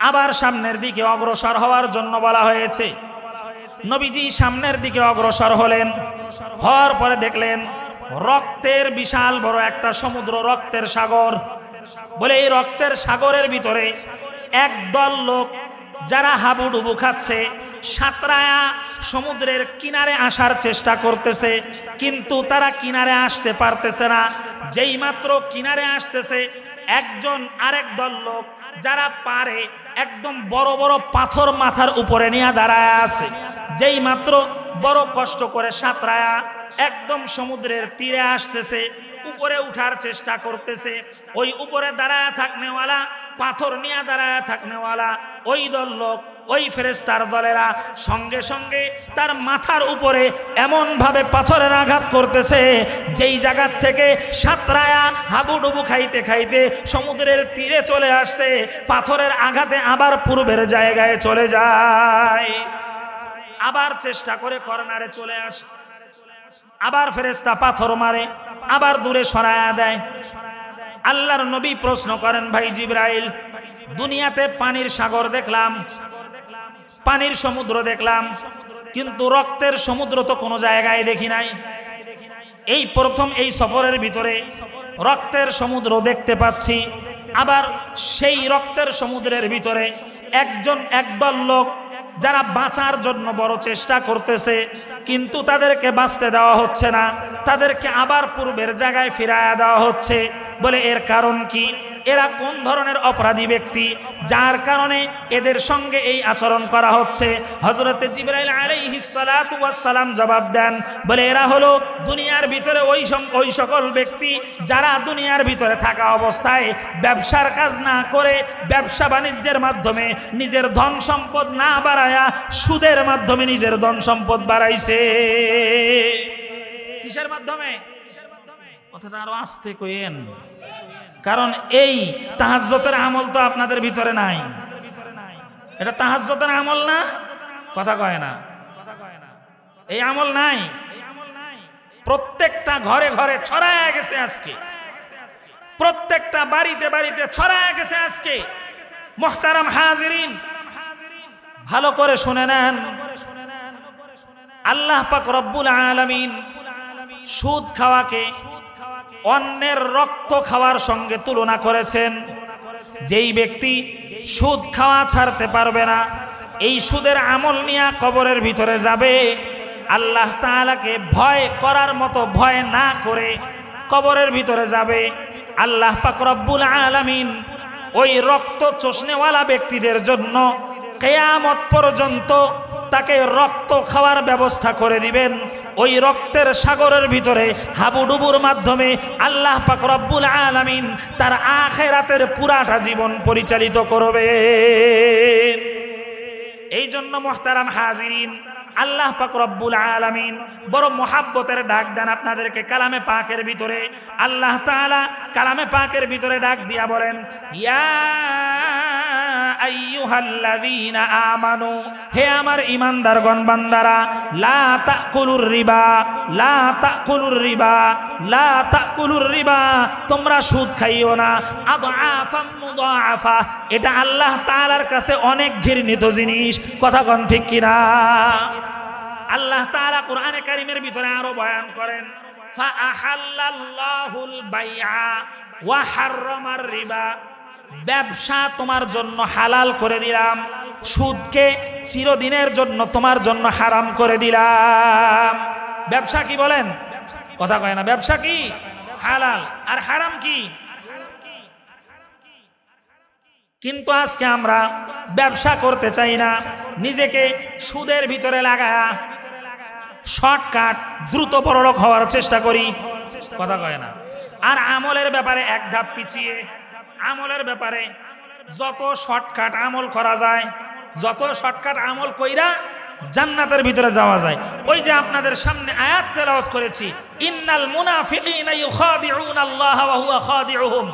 আবার সামনের দিকে অগ্রসর হওয়ার জন্য বলা হয়েছে। নবীজি সামনের দিকে অগ্রসর হলেন, হওয়ার পরে দেখলেন রক্তের বিশাল বড় একটা সমুদ্র, রক্তের সাগর। বলে এই রক্তের সাগরের ভিতরে একদল লোক যারা হাবুডুবু খাচ্ছে, সাঁতরায়া সমুদ্রের কিনারে আসার চেষ্টা করতেছে, কিন্তু তারা কিনারে আসতে পারতেছে না। যেই মাত্র কিনারে আসতেছে, একজন আরেক দল লোক যারা পারে একদম বড় বড় পাথর মাথার উপরে নিয়ে দাঁড়ায় আছে। যেই মাত্র বড় কষ্ট করে সাঁতরায়া একদম সমুদ্রের তীরে আসতেছে, উপরে উঠার চেষ্টা করতেছে, ওই উপরে দাঁড়ায় থাকনেওয়ালা, পাথর নিয়ে দাঁড়ায় থাকনেওয়ালা ওই দল লোক, ওই ফেরেশতার দলেরা সঙ্গে সঙ্গে তার মাথার উপরে এমন ভাবে পাথরের আঘাত করতেছে, যেই জায়গার থেকে সাঁতরায়া হাবুডুবু খাইতে খাইতে সমুদ্রের তীরে চলে আসছে, পাথরের আঘাতে আবার পূর্বের জায়গায় চলে যায়। আবার চেষ্টা করে কর্নারে চলে আসে, আবার ফেরেশতা পাথর মারে, আবার দূরে সরায়া দেয়। আল্লাহর নবী প্রশ্ন করেন, ভাই জিবরাইল, দুনিয়াতে পানির সাগর দেখলাম, পানির সমুদ্র দেখলাম, কিন্তু রক্তের সমুদ্র তো কোনো জায়গায় দেখি নাই। এই প্রথম এই সফরের ভিতরে রক্তের সমুদ্র দেখতে পাচ্ছি। আবার সেই রক্তের সমুদ্রের ভিতরে একদল লোক যারা বাঁচার জন্য বড় চেষ্টা করতেছে, কিন্তু তাদেরকে বাঁচতে দেওয়া হচ্ছে না, তাদেরকে আবার পূর্বের জায়গায় ফিরায়া দেওয়া হচ্ছে। বলে এর কারণ কি? এরা কোন ধরনের অপরাধী ব্যক্তি যার কারণে এদের সঙ্গে এই আচরণ করা হচ্ছে? হযরত জিবরাইল আলাইহিস সালাতু ওয়াস সালাম জবাব দেন, বলে এরা হলো দুনিয়ার ভিতরে ওই সকল ব্যক্তি যারা দুনিয়ার ভিতরে থাকা অবস্থায় ব্যবসার কাজ না করে, ব্যবসা বাণিজ্যের মাধ্যমে নিজের ধন সম্পদ না বাড়ায়া সুদের মাধ্যমে নিজের ধন সম্পদ বাড়াইছে। কিসের মাধ্যমে? কথাটা আরো আস্তে কইেন, কারণ এই তাহাজ্জুদের আমল তো আপনাদের ভিতরে নাই। এটা তাহাজ্জুদের আমল না, কথা কয় না, এই আমল নাই। প্রত্যেকটা ঘরে ঘরে ছড়ায় গেছে আজকে, প্রত্যেকটা বাড়িতে বাড়িতে ছড়ায় গেছে আজকে। মুহতারাম হাজিরিন, ভালো করে শুনে নেন, আল্লাহ পাক রব্বুল আলামিন সুদ খাওয়াকে অন্যের রক্ত খাওয়ার সঙ্গে তুলনা করেছেন। যেই ব্যক্তি সুদ খাওয়া ছাড়তে পারবে না, এই সুদের আমল নিয়ে কবরের ভিতরে যাবে, আল্লাহ তাআলাকে ভয় করার মতো ভয় না করে কবরের ভিতরে যাবে, আল্লাহ পাক রব্বুল আলামিন ওই রক্ত চোষনেওয়ালা ব্যক্তিদের জন্য কিয়ামত পর্যন্ত তাকে রক্ত খাওয়ার ব্যবস্থা করে দিবেন। ওই রক্তের সাগরের ভিতরে হাবুডুবুর মাধ্যমে আল্লাহ পাক রব্বুল আলামিন তার আখিরাতের পুরাটা জীবন পরিচালিত করবে। এই জন্য মুহতারাম হাজিরিন, আল্লাহ পাক রব্বুল আলামিন বড় মোহাব্বতের ডাক দেন আপনাদেরকে কালামে পাকের ভিতরে। আল্লাহ তাআলা কালামে পাকের ভিতরে ডাক দিয়া বলেন, ইয়া আইয়ুহাল্লাযীনা আমানু, হে আমার ঈমানদারগণ বান্দারা, লা তাকুলুর রিবা, লা তাকুলুর রিবা, লা তাকুলুর রিবা, তোমরা সুদ খাইও না। আদআফাম মুদাআফা, এটা আল্লাহ তাআলার কাছে অনেক ঘৃণিত জিনিস। কথা কোন ঠিক কিনা? আল্লাহ তাআলা কোরআনে কারীমের ভিতরে আরো বয়ান করেন, ফাআহাল্লাল্লাহুল বাইআ ওয়া হাররামার রিবা, ব্যবসা তোমার জন্য হালাল করে দিলাম, সুদকে চিরদিনের জন্য তোমার জন্য হারাম করে দিলাম। ব্যবসা কি বলেন? কথা কয় না। ব্যবসা কি? হালাল। আর হারাম কি? কিন্তু আজকে আমরা ব্যবসা করতে চাই না, নিজেকে সুদের ভিতরে লাগায়া শর্টকাট দ্রুত বড়লোক হওয়ার চেষ্টা করি। কথা কয় না। আর আমলের ব্যাপারে এক ধাপ পিছিয়ে, আমলের ব্যাপারে যত শর্টকাট আমল করা যায়, যত শর্টকাট আমল কইরা জান্নাতের ভিতরে যাওয়া যায়। ওই যে আপনাদের সামনে আয়াত তেলাওয়াত করেছি, ইন্নাল মুনাফিকিনা ইউখাদিউনা আল্লাহ ওয়া হুয়া খাদিউহুম,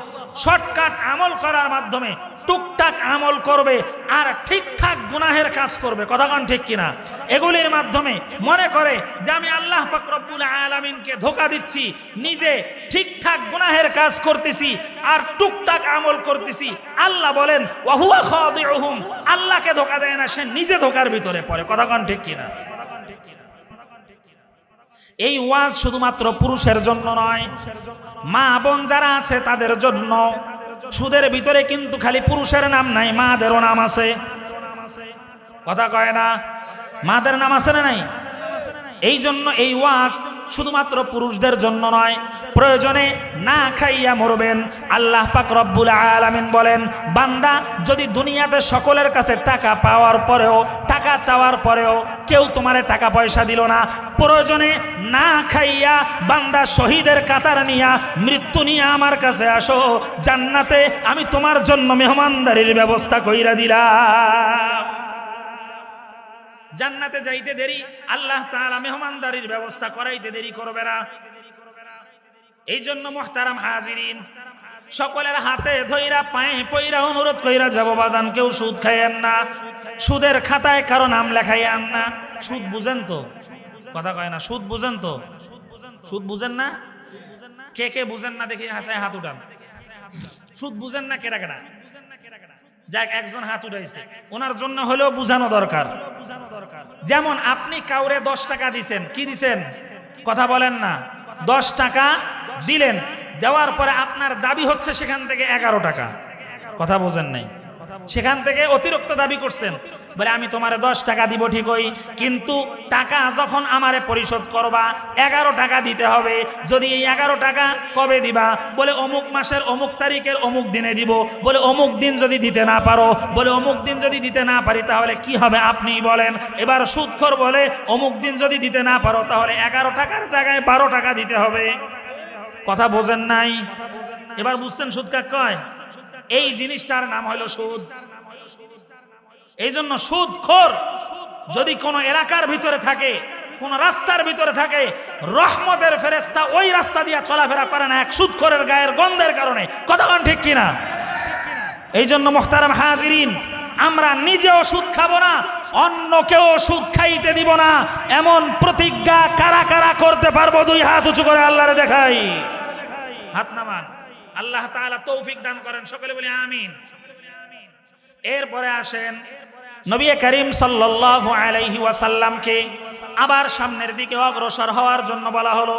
শর্টকাট আমল করার মাধ্যমে টুকটাক আমল করবে আর ঠিকঠাক গুনাহের কাজ করবে। কথা কোন ঠিক কিনা? এগুলির মাধ্যমে মনে করে যে আমি আল্লাহ পাক রব্বুল আলামিনকে ধোঁকা দিচ্ছি, নিজে ঠিকঠাক গুনাহের কাজ করতেছি আর টুকটাক আমল করতেছি। আল্লাহ বলেন ওয়া হুয়া খাদিউহুম, আল্লাহকে ধোঁকা দেয় না, সে নিজে ধোঁকার ভিতরে পড়ে। কথা কোন ঠিক কিনা? এই ওয়াজ শুধুমাত্র পুরুষের জন্য নয়, মা বোন যারা আছে তাদের জন্য। সুদের ভিতরে কিন্তু খালি পুরুষের নাম নাই, মাদেরও নাম আছে। কথা কয় না? মাদের নাম আছে না নাই? এই জন্য এই ওয়াজ শুধুমাত্র পুরুষদের জন্য নয়, প্রয়োজনে না খাইয়া মরবেন। আল্লাহ পাক রব্বুল আলামিন বলেন, বান্দা যদি দুনিয়াতে সকলের কাছে টাকা পাওয়ার পরেও, টাকা চাওয়ার পরেও কেউ তোমারে টাকা পয়সা দিল না, প্রয়োজনে না খাইয়া বান্দা শহীদের কাতার নিয়া, মৃত্যু নিয়ে আমার কাছে আসো, জান্নাতে আমি তোমার জন্য মেহমানদারির ব্যবস্থা কইরা দিলাম। জান্নাতে যাইতে দেরি, আল্লাহ তাআলা মেহমানদারির ব্যবস্থা করাইতে দেরি করবে না। এই জন্য মুহতারাম হাজিরিন, সকলের হাতে ধইরা পায়ে পইরা অনুরোধ কইরা যাব, বাজান কেউ সুদ খাইয়েন না, সুদের খাতায় কারো নাম লেখাইয়েন না। সুদ বুঝেন তো? কথা কয় না। সুদ বুঝেন তো? সুদ বুঝেন না? কে কে বুঝেন না দেখি হাত উঠান। সুদ বুঝেন না কেডা কেডা? যাক, একজন হাত উঠাইছে, ওনার জন্য হলেও বুঝানো দরকার। যেমন আপনি কাউরে 10 টাকা দিছেন, কি দিছেন? কথা বলেন না। 10 টাকা দিলেন, দেওয়ার পরে আপনার দাবি হচ্ছে সেখান থেকে 11 টাকা। কথা বোঝেন নাই? সেখান থেকে অতিরিক্ত দাবি করছেন, বলে আমি তোমারে 10 টাকা দিব ঠিকই, কিন্তু টাকা যখন আমারে পরিশোধ করবা 11 টাকা দিতে হবে। যদি এই 11 টাকা কবে দিবা? বলে অমুক মাসের অমুক তারিখের অমুক দিনে দিব। বলে অমুক দিন যদি দিতে না পারো, বলে অমুক দিন যদি দিতে না পারি তাহলে কি হবে আপনিই বলেন। এবার সুদখোর বলে অমুক দিন যদি দিতে না পারো তাহলে 11 টাকার জায়গায় 12 টাকা দিতে হবে। কথা বোঝেন নাই? এবার বুঝছেন সুদ কাকে কয়? এই জিনিসটার নাম হলো সুদ। এই জন্য সুদখোর যদি কোনো এলাকার ভিতরে থাকে, কোন রাস্তার ভিতরে থাকে, রহমতের ফেরেশতা ওই রাস্তা দিয়ে চলাফেরা করে না এক সুদখোরের গায়ের গন্ধের কারণে। কথা কোন ঠিক কিনা? এই জন্য মুহতারাম হাজিরিন, আমরা নিজেও সুদ খাবো না, অন্যকেও সুদ খাইতে দিব না, এমন প্রতিজ্ঞা কারা কারা করতে পারবো? 2 হাত উঁচু করে আল্লাহরে দেখাই। হাত নামান। আল্লাহ তাআলা তৌফিক দান করেন, সকলে বলি আমিন। এরপরে আসেন, নবী করিম সাল্লাল্লাহু আলাইহি ওয়াসাল্লামকে আবার সামনের দিকে অগ্রসর হওয়ার জন্য বলা হলো।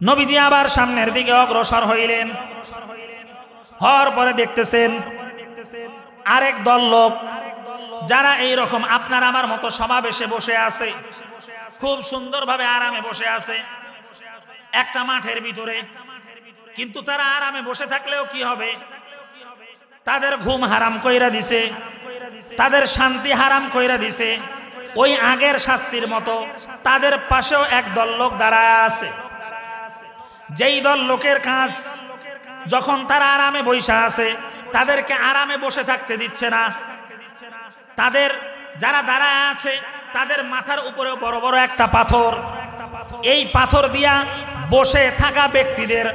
নবীজি আবার সামনের দিকে অগ্রসর হইলেন। হওয়ার পরে দেখতেছেন আরেক দল লোক, যারা এই রকম আপনার আমার মতো সমাবেশে বসে আছে, খুব সুন্দরভাবে আরামে বসে আছে একটা মাঠের ভিতরে। কিন্তু তারা আরামে বসে থাকলেও কি হবে? তাদের ঘুম হারাম কইরা দিছে, তাদের শান্তি হারাম কইরা দিছে। ওই আগের শাস্তির মতো তাদের পাশেও এক দল লোক দাঁড়ায় আছে, যেই দল লোকের কাজ যখন তারা আরামে বসে আছে তাদেরকে আরামে বসে থাকতে দিচ্ছে না, তাদের যারা দাঁড়ায় আছে তাদের মাথার উপরে বড় বড় একটা পাথর, এই পাথর দিয়া বসে থাকা ব্যক্তিদের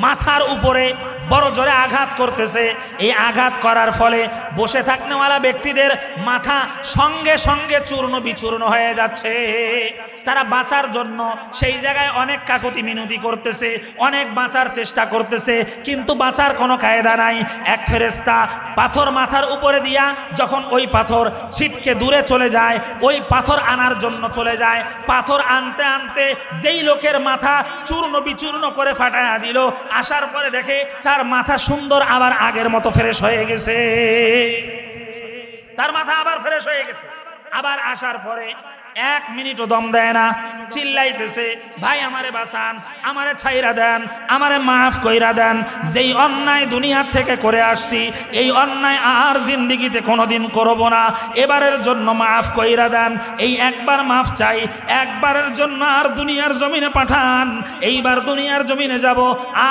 মাথার উপরে বড় জোরে আঘাত করতেছে। এই আঘাত করার ফলে বসে থাকনেওয়ালা ব্যক্তিদের মাথা সঙ্গে সঙ্গে চূর্ণ বিচূর্ণ হয়ে যাচ্ছে। তারা বাঁচার জন্য সেই জায়গায় অনেক কাকুতি মিনতি করতেছে, অনেক বাঁচার চেষ্টা করতেছে, কিন্তু বাঁচার কোনো কায়দা নাই। এক ফেরেশতা পাথর মাথার উপরে দিয়া যখন ওই পাথর ছিটকে দূরে চলে যায়, ওই পাথর আনার জন্য চলে যায়। পাথর আনতে আনতে যেই লোকের মাথা চূর্ণ বিচূর্ণ করে ফাটায়া দিল, আসার পরে দেখে তার মাথা সুন্দর আবার আগের মতো ফ্রেশ হয়ে গেছে। তার মাথা আবার ফ্রেশ হয়ে গেছে। আবার আসার পরে 1 মিনিটও দম দেয় না, চিল্লাইতেছে, ভাই আমারে বাঁচান, আমারে ছাইরা দেন, আমারে মাফ কইরা দেন। যেই অন্যায় দুনিয়ার থেকে করে আসছি, এই অন্যায় আর জিন্দিগিতে কোনোদিন করব না, এবারের জন্য মাফ কইরা দেন। এই একবার মাফ চাই, একবারের জন্য আর দুনিয়ার জমিনে পাঠান। এইবার দুনিয়ার জমিনে যাব,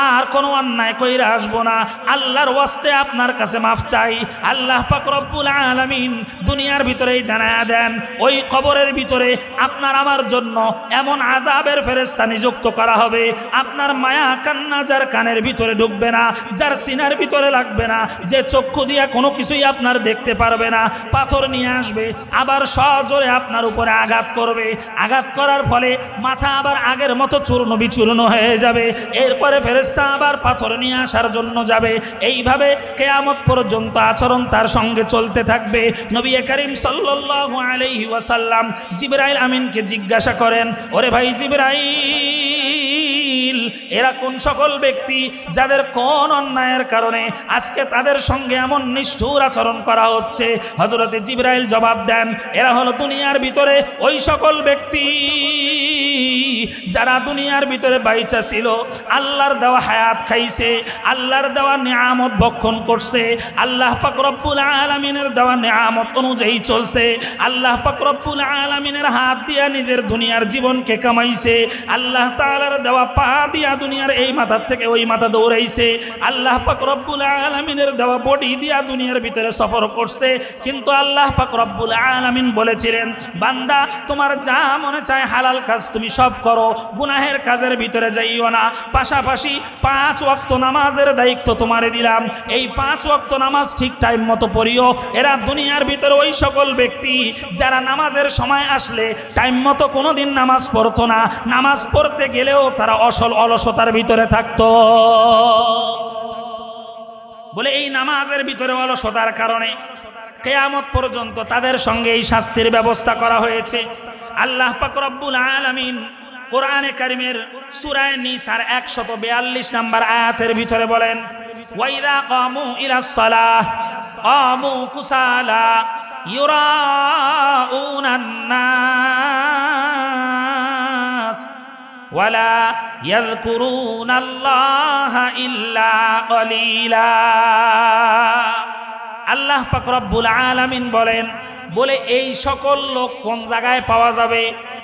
আর কোনো অন্যায় কইরা আসবো না। আল্লাহর ওয়াস্তে আপনার কাছে মাফ চাই। আল্লাহ পাক রব্বুল আলামিন দুনিয়ার ভিতরেই জানায়া দেন, ওই কবরের ভিতরে আপনার আমার জন্য এমন আযাবের ফেরেশতা নিযুক্ত করা হবে, আপনার মায়া কান্না যার কানের ভিতরে ঢুকবে না, যার সিনার ভিতরে লাগবে না, যে চক্ষু দিয়া কোনো কিছুই আপনার দেখতে পারবে না, পাথর নিয়ে আসবে, আবার সজোরে আপনার উপরে আঘাত করবে। আঘাত করার ফলে মাথা আবার আগের মতো চূর্ণ বিচূর্ণ হয়ে যাবে। এরপরে ফেরেশতা আবার পাথর নিয়ে আসার জন্য যাবে। এইভাবে কিয়ামত পর্যন্ত আচরণ তার সঙ্গে চলতে থাকবে। নবী করিম সাল্লাল্লাহু আলাইহি ওয়াসাল্লাম জিবরাইল আমিনকে জিজ্ঞাসা করেন, ওরে ভাই জিবরাইল, এরা কোন সকল ব্যক্তি যাদের কোন অন্যায়ের কারণে আজকে তাদের সঙ্গে এমন নিষ্ঠুর আচরণ করা হচ্ছে? হযরতে জিবরাইল জবাব দেন, এরা হলো দুনিয়ার ভিতরে ওই সকল ব্যক্তি যারা দুনিয়ার ভিতরে বাইচা ছিল, আল্লাহর দেওয়া হায়াত খাইছে, আল্লাহর দেওয়া নিয়ামত ভক্ষণ করছে, আল্লাহ পাক রব্বুল আলামিনের দেওয়া নিয়ামত অনুযায়ী চলছে, আল্লাহ পাক রব্বুল আলামিনের হাত দিয়া নিজের দুনিয়ার জীবনকে কামাইছে, আল্লাহ তাআলার দেওয়া পা দিয়া দুনিয়ার এই মাথার থেকে ওই মাথা দৌড়াইছে, আল্লাহ পাক রব্বুল আলামিনের দেওয়া বডি দিয়া দুনিয়ার ভিতরে সফর করছে। কিন্তু আল্লাহ পাক রব্বুল আলামিন বলেছিলেন, বান্দা তোমার যা মনে চায় হালাল কাজ তুমি সব করো, গুনাহের কাজের ভিতরে যাইও না। পাশাপাশি 5 ওয়াক্ত নামাজের দায়িত্ব তোমারে দিলাম, এই 5 ওয়াক্ত নামাজ ঠিক টাইম মতো পড়িও। এরা দুনিয়ার ভিতরে ওই সকল ব্যক্তি যারা নামাজের সময় আসলে টাইম মতো কোনোদিন নামাজ পড়তো না, নামাজ পড়তে গেলেও তারা অলসতার ভিতরে থাকতো। বলে এই নামাজের ভিতরে অলসতার কারণে কিয়ামত পর্যন্ত তাদের সঙ্গে এই শাস্তির ব্যবস্থা করা হয়েছে। আল্লাহ পাক রব্বুল আলামিন কোরআনে কারিমের সূরা নিসার 142 নম্বর আয়াতের ভিতরে বলেন, ওয়াইদা কামু ইলাস সালাহ কামু কুসালা ইউরাউনান নাস ওয়ালা ইয়াযকুরুনাল্লাহা ইল্লা কলিলা। আল্লাহ পাক রব্বুল আলামিন বলেন, বলে এই সকল লোক কোন জায়গায় পাওয়া যাবে?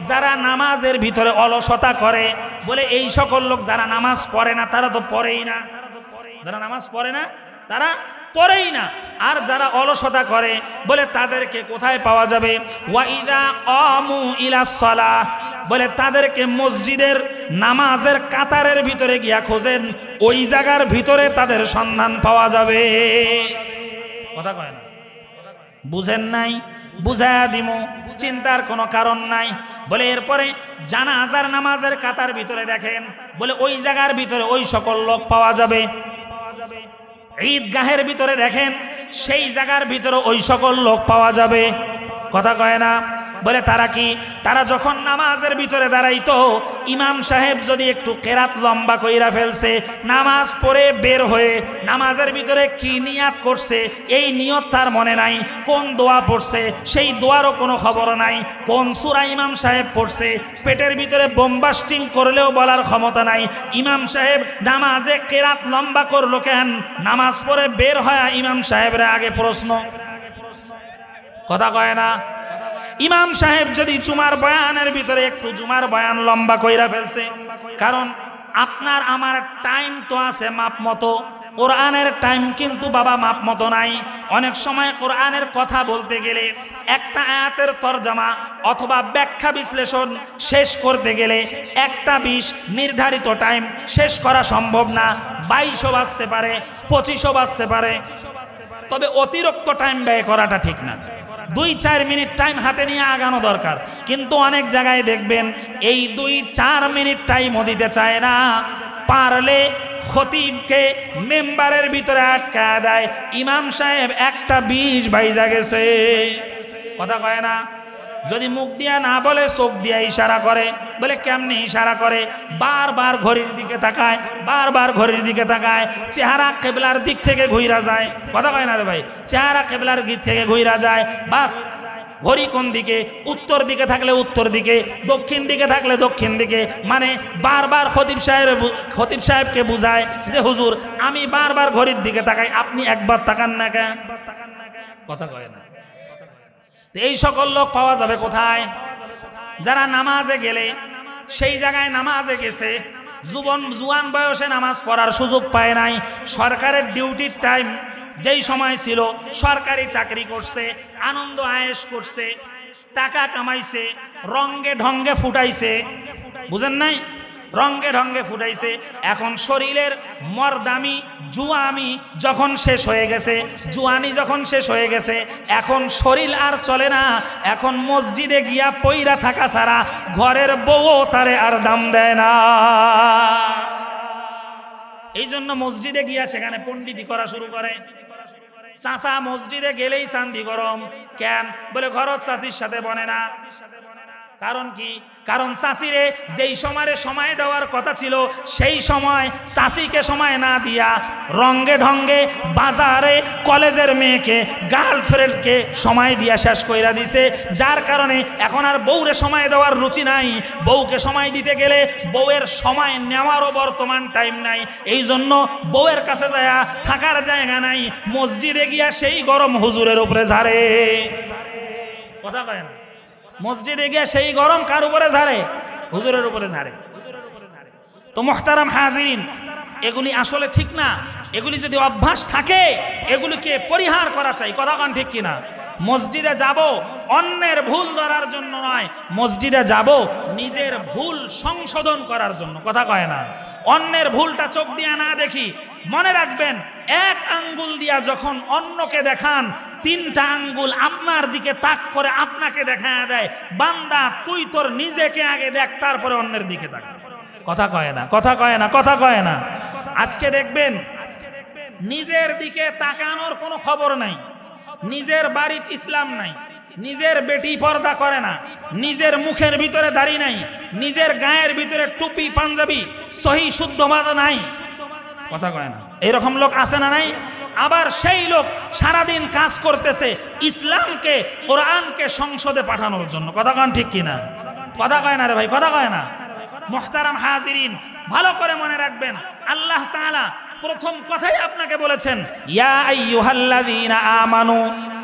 যারা নামাজের ভিতরে অলসতা করে। বলে এই সকল লোক যারা নামাজ পড়ে না তারা তো পড়েই না, যারা নামাজ পড়ে না তারা পড়েই না। আর যারা অলসতা করে বলে তাদেরকে কোথায় পাওয়া যাবে? ওয়াইদা কামু ইলাস সালাহ, বলে তাদেরকে মসজিদের নামাজের কাতারের ভিতরে গিয়া খোঁজেন, ওই জায়গার ভিতরে তাদের সন্ধান পাওয়া যাবে। কথা কয় না, বুঝেন নাই? বুঝায়া দিমু, চিন্তার কোনো কারণ নাই। বলে এরপরে জানাজার নামাজের কাতার ভিতরে দেখেন, বলে ওই জায়গার ভিতরে ওই সকল লোক পাওয়া যাবে। ঈদগাহের ভিতরে দেখেন, সেই জায়গার ভিতরে ওই সকল লোক পাওয়া যাবে। কথা কয় না? বলে তারা কি? তারা যখন নামাজের ভিতরে দাঁড়াইতো, ইমাম সাহেব যদি একটু কেরাত লম্বা কইরা ফেলছে, নামাজ পড়ে বের হয়ে নামাজের ভিতরে কি নিয়াত করছে এই নিয়ত তার মনে নাই, কোন দোয়া পড়ছে সেই দোয়ারও কোনো খবর নাই, কোন সূরা ইমাম সাহেব পড়ছে পেটের ভিতরে বোমবাস্টিং করলেও বলার ক্ষমতা নাই। ইমাম সাহেব নামাজে কেরাত লম্বা করলো কেন? নামাজ পড়ে বের হয় ইমাম সাহেবের আগে প্রশ্ন। কথা কয় না? ইমাম সাহেব যদি জুমার বয়ানের ভিতরে একটু জুমার বয়ান লম্বা কইরা ফেলছে, কারণ আপনার আমার টাইম তো আছে মাপ মতো, কোরআনের টাইম কিন্তু বাবা মাপ মতো নাই। অনেক সময় কোরআনের কথা বলতে গেলে একটা আয়াতের তরজমা অথবা ব্যাখ্যা বিশ্লেষণ শেষ করতে গেলে 1:20 নির্ধারিত টাইম শেষ করা সম্ভব না। 22ও বাজতে পারে, 25ও বাজতে পারে। তবে অতিরিক্ত টাইম ব্যয় করাটা ঠিক না। 2-4 মিনিট টাইম হাতে নিয়ে আগানো দরকার। কিন্তু অনেক জায়গায় দেখবেন এই 2-4 মিনিট টাইমও দিতে চায় না। পারলে খতিবকে মেম্বারের ভিতরে আটকা দেয়, ইমাম সাহেব 1:20 বাইজা গেছে, কথা কয় না। যদি মুখ দিয়া না বলে চোখ দিয়া ইশারা করে। বলে কেমনি ইশারা করে? বারবার ঘড়ির দিকে তাকায়, বারবার ঘড়ির দিকে তাকায়, চেহারা কেবলার দিক থেকে ঘুইরা যায়, কথা কয় না রে ভাই, চেহারা কেবলার দিক থেকে ঘুইরা যায়। বাস ঘড়ি কোন দিকে? উত্তর দিকে থাকলে উত্তর দিকে, দক্ষিণ দিকে থাকলে দক্ষিণ দিকে। মানে বারবার খতিব সাহেবকে বুঝায় যে হুজুর আমি বারবার ঘড়ির দিকে তাকাই, আপনি একবার তাকান না কেন? কথা কয় না। এই সকল লোক পাওয়া যাবে কোথায়? যারা নামাজে গেলে সেই জায়গায় নামাজে গেছে, জুয়ান বয়সে নামাজ পড়ার সুযোগ পায় নাই। সরকারের ডিউটির টাইম যেই সময় ছিল, সরকারি চাকরি করছে, আনন্দ আয়েশ করছে, টাকা কামাইছে, রঙ্গে ঢঙ্গে ফুটাইছে, বুঝেন নাই? রঙ্গে ঢঙ্গে ফুটাইছে। এখন শরীরের মর্দামি জুয়ামি যখন শেষ হয়ে গেছে, জুয়ানি যখন শেষ হয়ে গেছে, এখন শরীর আর চলে না। এখন মসজিদে গিয়া পইরা থাকা ছাড়া ঘরের বউও তারে আর দাম দেয় না। এই জন্য মসজিদে গিয়া সেখানে পণ্ডিতি করা শুরু করে। চাচা মসজিদে গেলেই চান্দি গরম কেন? বলে ঘরত চাচির সাথে বনে না। কারণ কি? কারণ চাচিরে যেই সময় দেওয়ার কথা ছিল সেই সময় চাচিকে সময় না দিয়া রঙ্গে ঢঙ্গে বাজারে কলেজের মেয়েকে গার্লফ্রেন্ডকে সময় দিয়া শেষ কইরা দিছে। যার কারণে এখন আর বউরে সময় দেওয়ার রুচি নাই। বউকে সময় দিতে গেলে বউয়ের সময় নেওয়ারও বর্তমান টাইম নাই। এই জন্য বউয়ের কাছে যায়া থাকার জায়গা নাই, মসজিদে গিয়া সেই গরম হুজুরের উপরে ঝাড়ে, কথা কয় না? মসজিদে গিয়ে সেই গরম কার উপরে ঝাড়ে? হুজুরের উপরে ঝাড়ে। তো মুহতারাম হাজিরিন, এগুলি আসলে ঠিক না। এগুলি যদি অভ্যাস থাকে এগুলিকে পরিহার করা চাই, কথা কন ঠিক কিনা? মসজিদে যাব অন্যের ভুল ধরার জন্য নয়, মসজিদে যাব নিজের ভুল সংশোধন করার জন্য, কথা কয় না? অন্যের ভুলটা চোখ দিয়া না দেখি। মনে রাখবেন, এক আঙ্গুল দিয়া যখন অন্যকে দেখান, 3টা আঙ্গুল আপনার দিকে তাক করে আপনাকে দেখায় দেয়, বান্দা তুই তোর নিজেকে আগে দেখ, তারপরে অন্যের দিকে তাক। কথা কয় না, কথা কয় না, কথা কয় না। আজকে দেখবেন নিজের দিকে তাকানোর কোনো খবর নাই, নিজের বাড়িতে ইসলাম নাই, নিজের বেটি পর্দা করে না, নিজের মুখের ভিতরে দাড়ি নাই, নিজের গায়ের ভিতরে টুপি পাঞ্জাবি সহি শুদ্ধ মাদা নাই, কথা কয় না। এইরকম লোক আছে না নাই? আবার সেই লোক সারাদিন কাজ করতেছে ইসলামকে কোরআনকে সংসদে পাঠানোর জন্য, কথা কন ঠিক কিনা? কথা কয় না রে ভাই, কথা কয় না। মুহতারাম হাজিরিন, ভালো করে মনে রাখবেন, আল্লাহ তাআলা প্রথম কথাই আপনাকে বলেছেন, ইয়া আইয়ুহাল্লাযীনা আমানু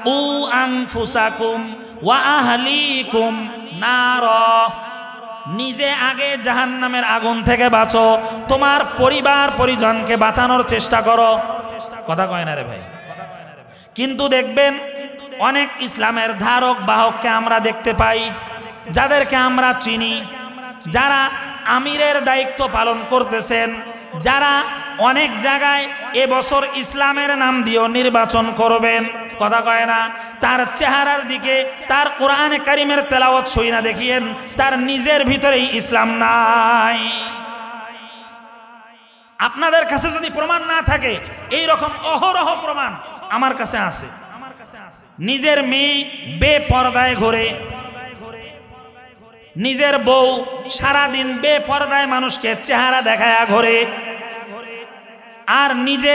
কু আনফুসাকুম ওয়া আহলিকুম নারা। নিজে আগে জাহান্নামের আগুন থেকে বাঁচো, তোমার পরিবার পরিজনকে বাঁচানোর চেষ্টা করো, কথা কয় না রে ভাই। কিন্তু দেখবেন অনেক ইসলামের ধারক বাহককে আমরা দেখতে পাই, যাদেরকে আমরা চিনি, যারা আমিরের দায়িত্ব পালন করতেছেন, যারা অনেক জায়গায় এবছর ইসলামের নাম দিয়েও নির্বাচন করবেন, কথা কয় না। তার চেহারার দিকে তার কোরআনে কারিমের তেলাওয়াত সই না দেখিয়েন, তার নিজের ভিতরেই ইসলাম নাই। আপনাদের কাছে যদি প্রমাণ না থাকে, এই রকম অহরহ প্রমাণ আমার কাছে আছে। নিজের মেয়ে বেপরদায় ঘোরে, নিজের বউ সারাদিন বেপরদায় মানুষকে চেহারা দেখায়া ঘোরে, আর নিজে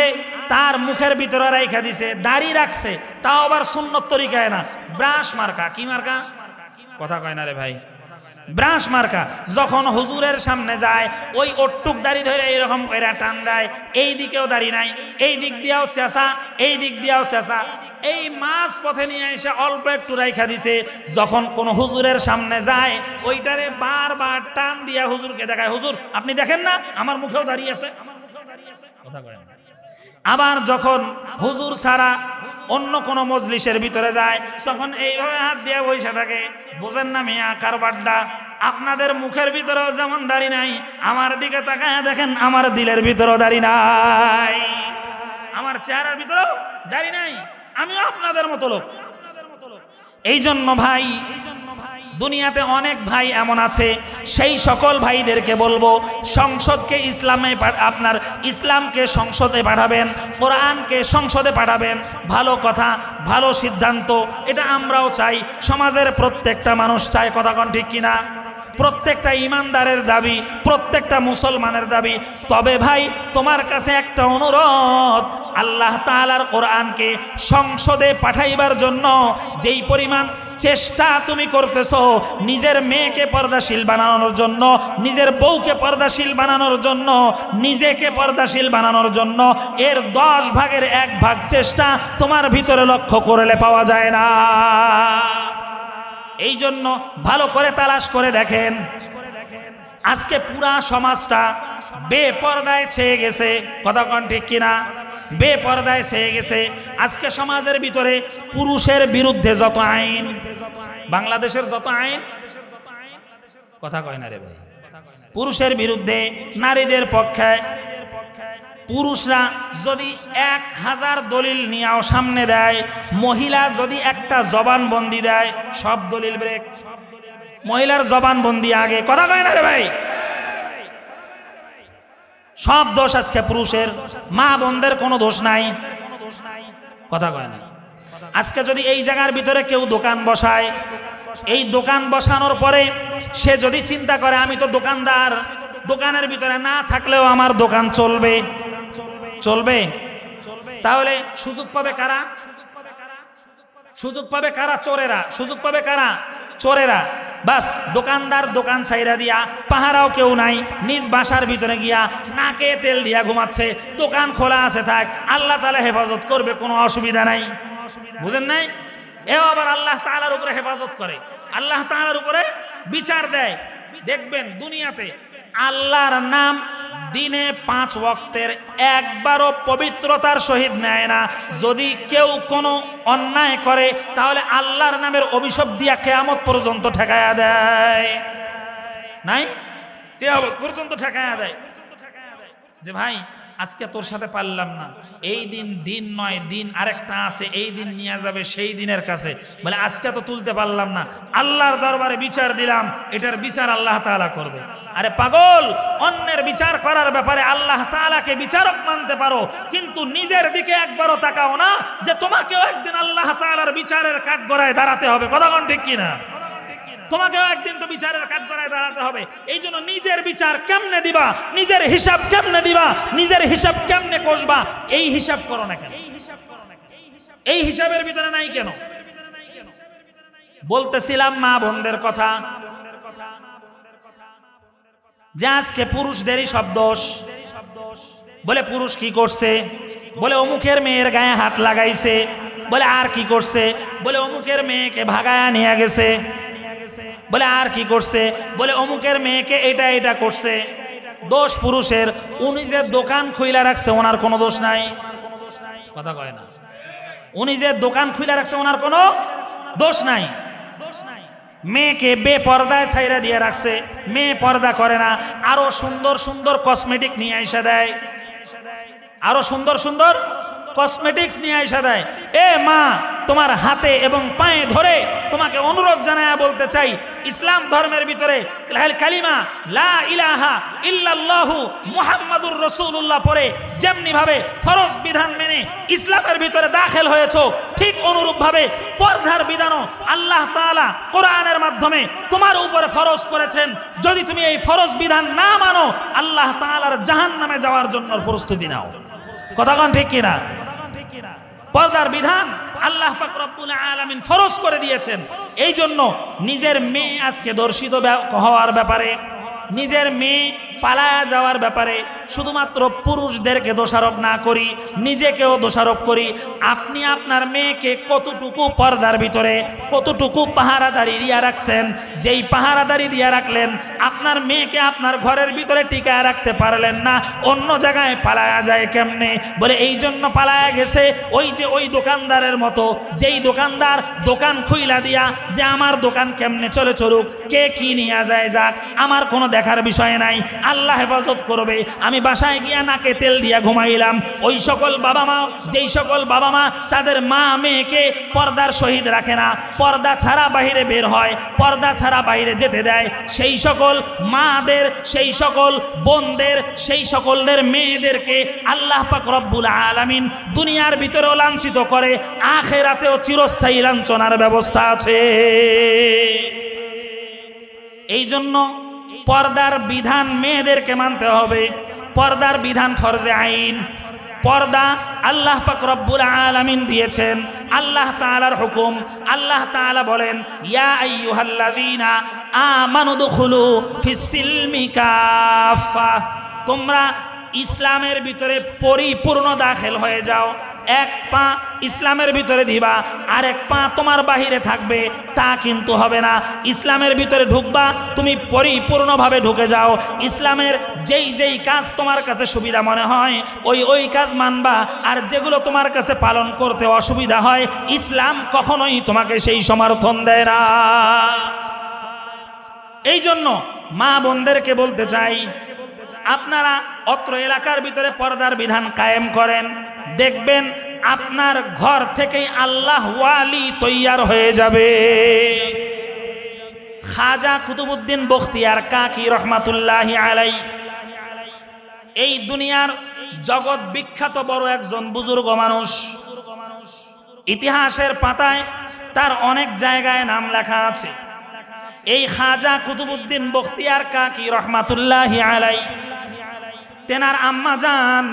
তার মুখের ভিতরে রেখা দিছে, দাড়ি রাখছে, তাও আবার সুন্নত তরিকায় না, ব্রাশ মার্কা। কি মার্কা? কথা কয় না রে ভাই। ব্রাশ মার্কা। যখন হুজুরের সামনে যায় ওই ওট্টুক দাড়ি ধরে এরকম করে টান দেয়, এই দিকেও দাড়ি নাই, এই দিক দিয়েও চেঁচা, এই দিক দিয়েও চেঁচা। এই মাছ পথে নিয়ে এসে অল্প একটু রাইখা দিছে, যখন কোন হুজুরের সামনে যায় ওইটারে বারবার টান দিয়া হুজুরকে দেখায়, হুজুর আপনি দেখেন না আমার মুখেও দাঁড়িয়ে আছে, কথা কয় না। আবার যখন হুজুর ছাড়া অন্য কোন মজলিসের ভিতরে যায় তখন এইভাবে হাত দিয়ে বসে থাকে। বোঝেন না মিয়া কারবারটা? আপনাদের মুখের ভিতরেও যেমন দাড়ি নাই, আমার দিকে তাকায় দেখেন আমার দিলের ভিতরেও দাড়ি নাই, আমার চেহারার ভিতরেও দাড়ি নাই, আমিও আপনাদের মতো লোক। এই জন্য ভাই, দুনিয়াতে অনেক ভাই এমন আছে, সেই সকল ভাইদেরকে বলবো সংসদকে ইসলামে আপনার ইসলামকে সংসদে পাঠাবেন, কোরআনকে সংসদে পাঠাবেন। ভালো কথা, ভালো সিদ্ধান্ত, এটা আমরাও চাই, সমাজের প্রত্যেকটা মানুষ চায়, কথা কোন ঠিক কিনা? প্রত্যেকটা ইমানদারের দাবি, প্রত্যেকটা মুসলমানের দাবি। তবে ভাই তোমার কাছে একটা অনুরোধ, আল্লাহ তাআলার কোরআনকে সংসদে পাঠাইবার জন্য যেই পরিমাণ চেষ্টা তুমি করতেছো, নিজের মেয়েকে পর্দাশীল বানানোর জন্য, নিজের বউকে পর্দাশীল বানানোর জন্য, নিজেকে পর্দাশীল বানানোর জন্য, এর 10 ভাগের 1 ভাগ চেষ্টা তোমার ভিতরে লক্ষ্য করলে পাওয়া যায় না। এই জন্য ভালো করে তালাশ করে দেখেন, আজকে পুরা সমাজটা বেপর্দায় ছেয়ে গেছে, কথা কোন ঠিক কিনা? বেপর্দায় ছেয়ে গেছে। আজকে সমাজের ভিতরে পুরুষের বিরুদ্ধে যত আইন, বাংলাদেশের যত আইন, কথা কয় না রে ভাই, পুরুষের বিরুদ্ধে, নারীদের পক্ষে। পুরুষরা যদি 1000 দলিল নিয়েও সামনে দেয়, মহিলা যদি একটা জবানবন্দি দেয়, সব দলিল ব্রেক, মহিলার জবানবন্দি আগে, কথা কয় না রে ভাই। সব দোষ আজকে পুরুষের, মা বোনদের কোনো দোষ নাই, কথা কয় না। আজকে যদি এই জায়গার ভিতরে কেউ দোকান বসায়, এই দোকান বসানোর পরে সে যদি চিন্তা করে আমি তো দোকানদার, দোকানের ভিতরে না থাকলেও আমার দোকান চলবে, চলবে, তাহলে সুযোগ পাবে কারা? সুযোগ পাবে কারা? চোরেরা। সুযোগ পাবে কারা? চোরেরা। বাস দোকানদার দোকান ছাইরা দিয়া, পাহারাও কেউ নাই, নিজ বাসার ভিতরে গিয়া নাকে তেল দিয়া ঘুমাচ্ছে, দোকান খোলা আছে থাক, আল্লাহ তাআলা হেফাজত করবে, কোনো অসুবিধা নাই। বুঝেন নাই? এও আবার আল্লাহ তাআলার উপরে হেফাজত করে, আল্লাহ তাআলার উপরে বিচার দেয়। দেখবেন দুনিয়াতে আল্লাহর নাম দিনে 5 ওয়াক্তের একবারও পবিত্রতার সহিত নেয় না। যদি কেউ কোনো অন্যায় করে তাহলে আল্লাহর নামের অভিশাপ দিয়া কিয়ামত পর্যন্ত ঠেকায়া দেয়, নাই কিয়ামত পর্যন্ত ঠেকায়া দেয় যে ভাই আজকে তোর সাথে পারলাম না, এই দিন দিন নয়, দিন আরেকটা আছে, এই দিন নিয়ে যাবে সেই দিনের কাছে, বলে আজকে তো তুলতে পারলাম না, আল্লাহর দরবারে বিচার দিলাম, এটার বিচার আল্লাহ তাআলা করবে। আরে পাগল, অন্যের বিচার করার ব্যাপারে আল্লাহ তাআলাকে বিচারক মানতে পারো, কিন্তু নিজের দিকে একবারও তাকাও না যে তোমাকেও একদিন আল্লাহ তাআলার বিচারের কাঠগড়ায় দাঁড়াতে হবে, কথা কোন ঠিক কিনা? তোমাকেও একদিন তো বিচারের কাঠগড়ায় দাঁড়াতে হবে। এই জন্য নিজের বিচার কেমনে দিবা, নিজের হিসাব কেমনে দিবা, নিজের হিসাব কেমনে কষবা, এই হিসাব করো না কেন? এই হিসাবের ভিতরে নাই কেন? বলতেছিলাম মা বোনদের কথা, যে আজকে পুরুষদেরই সব দোষ। বলে পুরুষ কি করছে? বলে অমুকের মেয়ের গায়ে হাত লাগাইছে। বলে আর কি করছে? বলে অমুকের মেয়েকে ভাগায়া নিয়ে গেছে। বলে আর কি করছে? বলে অমুকের মেয়েকে এটা এটা করছে। দোষ পুরুষের। উনি যে দোকান খুইলা রাখছে ওনার কোনো দোষ নাই, কথা কয় না। উনি যে দোকান খুইলা রাখছে ওনার কোনো দোষ নাই। মেয়েকে বেপর্দায় ছাইরা দিয়ে রাখছে, মেয়ে পর্দা করে না, আরো সুন্দর সুন্দর কসমেটিক নিয়ে আইসা দেয়, আরো সুন্দর সুন্দর কসমেটিক্স নিয়ে আইসা দেয়। এ মা, তোমার হাতে এবং পায়ে ধরে তোমাকে অনুরোধ জানায়া বলতে চাই, ইসলাম ধর্মের ভিতরে কালিমা লা ইলাহা ইল্লাল্লাহু মুহাম্মাদুর রাসূলুল্লাহ পড়ে যেমনি ভাবে ফরজ বিধান মেনে ইসলামের ভিতরে দাখিল হয়েছো, ঠিক অনুরূপ ভাবে পর্দার বিধানও আল্লাহ তাআলা কোরআনের মাধ্যমে তোমার উপরে ফরজ করেছেন। যদি তুমি এই ফরজ বিধান না মানো, আল্লাহ তাআলার জাহান্নামে যাওয়ার জন্য প্রস্তুতি নাও, কথা কোন ঠিক কিনা? পর্দার বিধান আল্লাহ পাক রব্বুল আলামিন ফরজ করে দিয়েছেন। এই জন্য নিজের মেয়ে আজকে দর্শিত হওয়ার ব্যাপারে, নিজের মেয়ে পালায়া যাওয়ার ব্যাপারে শুধুমাত্র পুরুষদেরকে দোষারোপ না করি, নিজেকেও দোষারোপ করি। আপনি আপনার মেয়েকে কতটুকু পর্দার ভিতরে, কতটুকু পাহারাদারি দিয়া রাখছেন? যেই পাহারাদারি দিয়া রাখলেন, আপনার মেয়েকে আপনার ঘরের ভিতরে টিকায় রাখতে পারলেন না, অন্য জায়গায় পালায়া যায় কেমনে? বলে এই জন্য পালায়া গেছে ওই যে ওই দোকানদারের মতো, যেই দোকানদার দোকান খুইলা দিয়া যে আমার দোকান কেমনে চলে চলুক, কে কি নিয়ে যায় যাক, আমার কোনো দেখার বিষয় নাই, আল্লাহ হেফাজত করবে। আমি বাসায় গিয়া নাকে তেল দিয়া ঘুমাইলাম। ওই সকল বাবা মা, যেই সকল বাবা মা তাদের মা মেয়েকে পর্দার সহিত রাখে না, পর্দা ছাড়া বাইরে বের হয়, পর্দা ছাড়া বাইরে যেতে দেয়, সেই সকল মাদের, সেই সকল বোনদের, সেই সকলদের মেয়েদেরকে আল্লাহ পাক রব্বুল আলামিন দুনিয়ার ভিতরেও লাঞ্ছিত করে, আখিরাতেও চিরস্থায়ী লাঞ্ছনার ব্যবস্থা আছে। এই জন্য পর্দার বিধান মেয়েদেরকে মানতে হবে। পর্দার বিধান ফরজে আইন। পর্দা আল্লাহ পাক রব্বুল আলামিন দিয়েছেন, আল্লাহ তাআলার হুকুম। আল্লাহ তাআলা বলেন, ইয়া আইয়ুহাল্লাযীনা আমানু দুখুলু ফিস-সিলমি কাফা, তোমরা ইসলামের ভিতরে পরিপূর্ণ দাখিল হয়ে যাও। এক পা ইসলামের ভিতরে দিবা, আর এক পা তোমার বাহিরে থাকবে, তা কিন্তু হবে না। ইসলামের ভিতরে ঢুকবা, তুমি পরিপূর্ণভাবে ঢুকে যাও। ইসলামের যেই যেই কাজ তোমার কাছে সুবিধা মনে হয় ওই কাজ মানবা, আর যেগুলো তোমার কাছে পালন করতে অসুবিধা হয় ইসলাম কখনোই তোমাকে সেই সমর্থন দেয় না। এই জন্য মা বোনদেরকে বলতে চাই, আপনারা অত্র এলাকার ভিতরে পর্দার বিধান কায়েম করেন, দেখবেন আপনার ঘর থেকেই আল্লাহ ওয়ালি তৈয়ার হয়ে যাবে। খাজা কুতুবউদ্দিন বখতিয়ার কাকি রহমাতুল্লাহি আলাইহি এই দুনিয়ার জগৎ বিখ্যাত বড় একজন বুজুর্গ মানুষ। ইতিহাসের পাতায় তার অনেক জায়গায় নাম লেখা আছে। এই খাজা কুতুবউদ্দিন বখতিয়ার কাকি রহমাতুল্লাহি আলাইহি তেনার আম্মা জান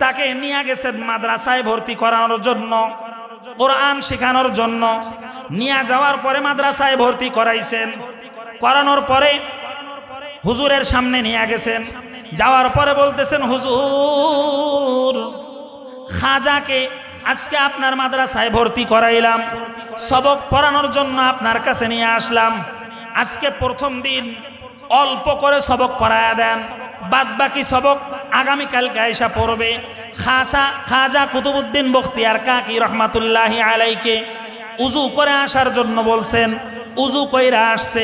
তাকে নিয়ে গেছেন মাদ্রাসায় ভর্তি করানোর জন্য, কোরআন শেখানোর জন্য। নিয়ে যাওয়ার পরে মাদ্রাসায় ভর্তি করাইছেন। করানোর পরে হুজুরের সামনে নিয়ে গেছেন। যাওয়ার পরে বলতেছেন, হুজুর, খাজাকে আজকে আপনার মাদ্রাসায় ভর্তি করাইলাম, সবক পড়ানোর জন্য আপনার কাছে নিয়ে আসলাম। আজকে প্রথম দিন অল্প করে সবক পড়ায়া দেন, বাদ বাকি সবক আগামীকালকে আয়সা পড়বে। খাজা কুতুবউদ্দিন বখতিয়ার কাকি রহমাতুল্লাহি আলাইকে উজু করে আসার জন্য বলছেন। উজু কইরা আসছে।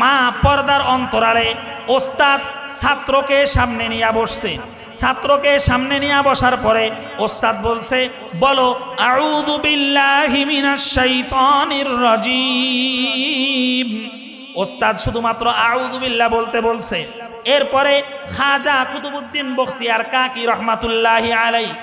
মা পর্দার অন্তরালে ওস্তাদ ছাত্রকে সামনে নিয়ে বসছে। ছাত্রকে সামনে নিয়ে বসার পরে ওস্তাদ বলছে, বলো আউযু বিল্লাহি মিনাশ শাইতানির রাজিম। ওস্তাদ শুধুমাত্র আউযু বিল্লাহ বলতে বলছে। এরপরে খাজা কুতুবউদ্দিন বখতিয়ার কাকি রহমাতুল্লাহি আলাইহি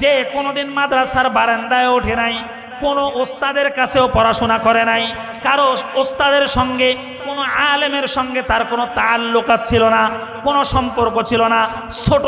যে কোনোদিন মাদ্রাসার বারান্দায় ওঠে নাই, কোনো ওস্তাদের কাছেও পড়াশোনা করে নাই, কারো ওস্তাদের সঙ্গে, কোনো আলেমের সঙ্গে তার কোনো তাল্লুকাত ছিল না, কোনো সম্পর্ক ছিল না। ছোট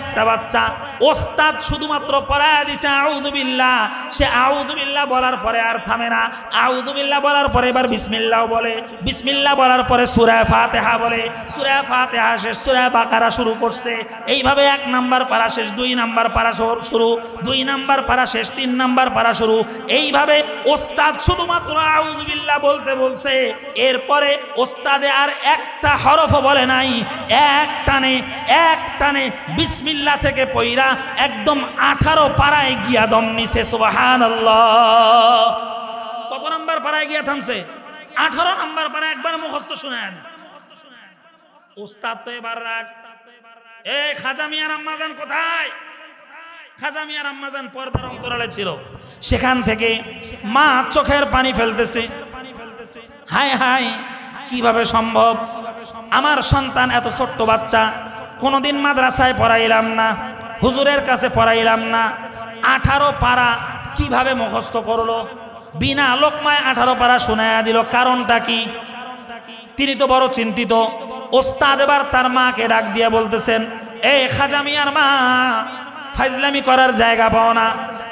একটা বাচ্চা ওস্তাদ শুধুমাত্র পড়ায় দিছে আউযু বিল্লাহ। সে আউযু বিল্লাহ বলার পরে আর থামে না। আউযু বিল্লাহ বলার পরে এবার বিসমিল্লাহ বলে, বিসমিল্লাহ বলার পরে সূরা ফাতিহা বলে, সূরা ফাতিহা শেষ, সূরা বাকারা শুরু করছে। এইভাবে 1 নাম্বার পারা শেষ, 2 নাম্বার পারা শুরু, 2 নাম্বার পারা শেষ, 3 নাম্বার পারা শুরু। এইভাবে ওস্তাদ শুধুমাত্র আউযু বিল্লাহ বলতে বলছে। এরপরে ওস্তাদে আর একটা হরফও বলে নাই। এক টানে বিসমিল্লাহ থেকে পইরা একদম 18 পারায় গিয়া দম নিছে। সুবহানাল্লাহ। কত নাম্বার পারায় গিয়া থামছে? 18 নাম্বার পারা একবার মুখস্থ শুনেন। ওস্তাদ তো এবার রাগ। এই খাজা মিয়ার আম্মাজান কোথায়? খাজা মিয়ার আম্মাজান পর্দার অন্তরালে ছিল। সেখান থেকে মা চোখের পানি ফেলতেছে। হায় হায়, কিভাবে সম্ভব? আমার সন্তান এত ছোট্ট বাচ্চা, কোনোদিন মাদ্রাসায় পড়াইলাম না, হুজুরের কাছে পড়াইলাম না, 18 পারা কিভাবে মুখস্থ করলো? বিনা লোকমায় 18 পারা শোনায়া দিল। কারণটা কি? তিনি তো বড় চিন্তিত। ওস্তাদ এবার তার মাকে ডাক দিয়ে বলতেছেন, এই খাজা মিয়ার মা, ফাজলামি করার জায়গা পাও না।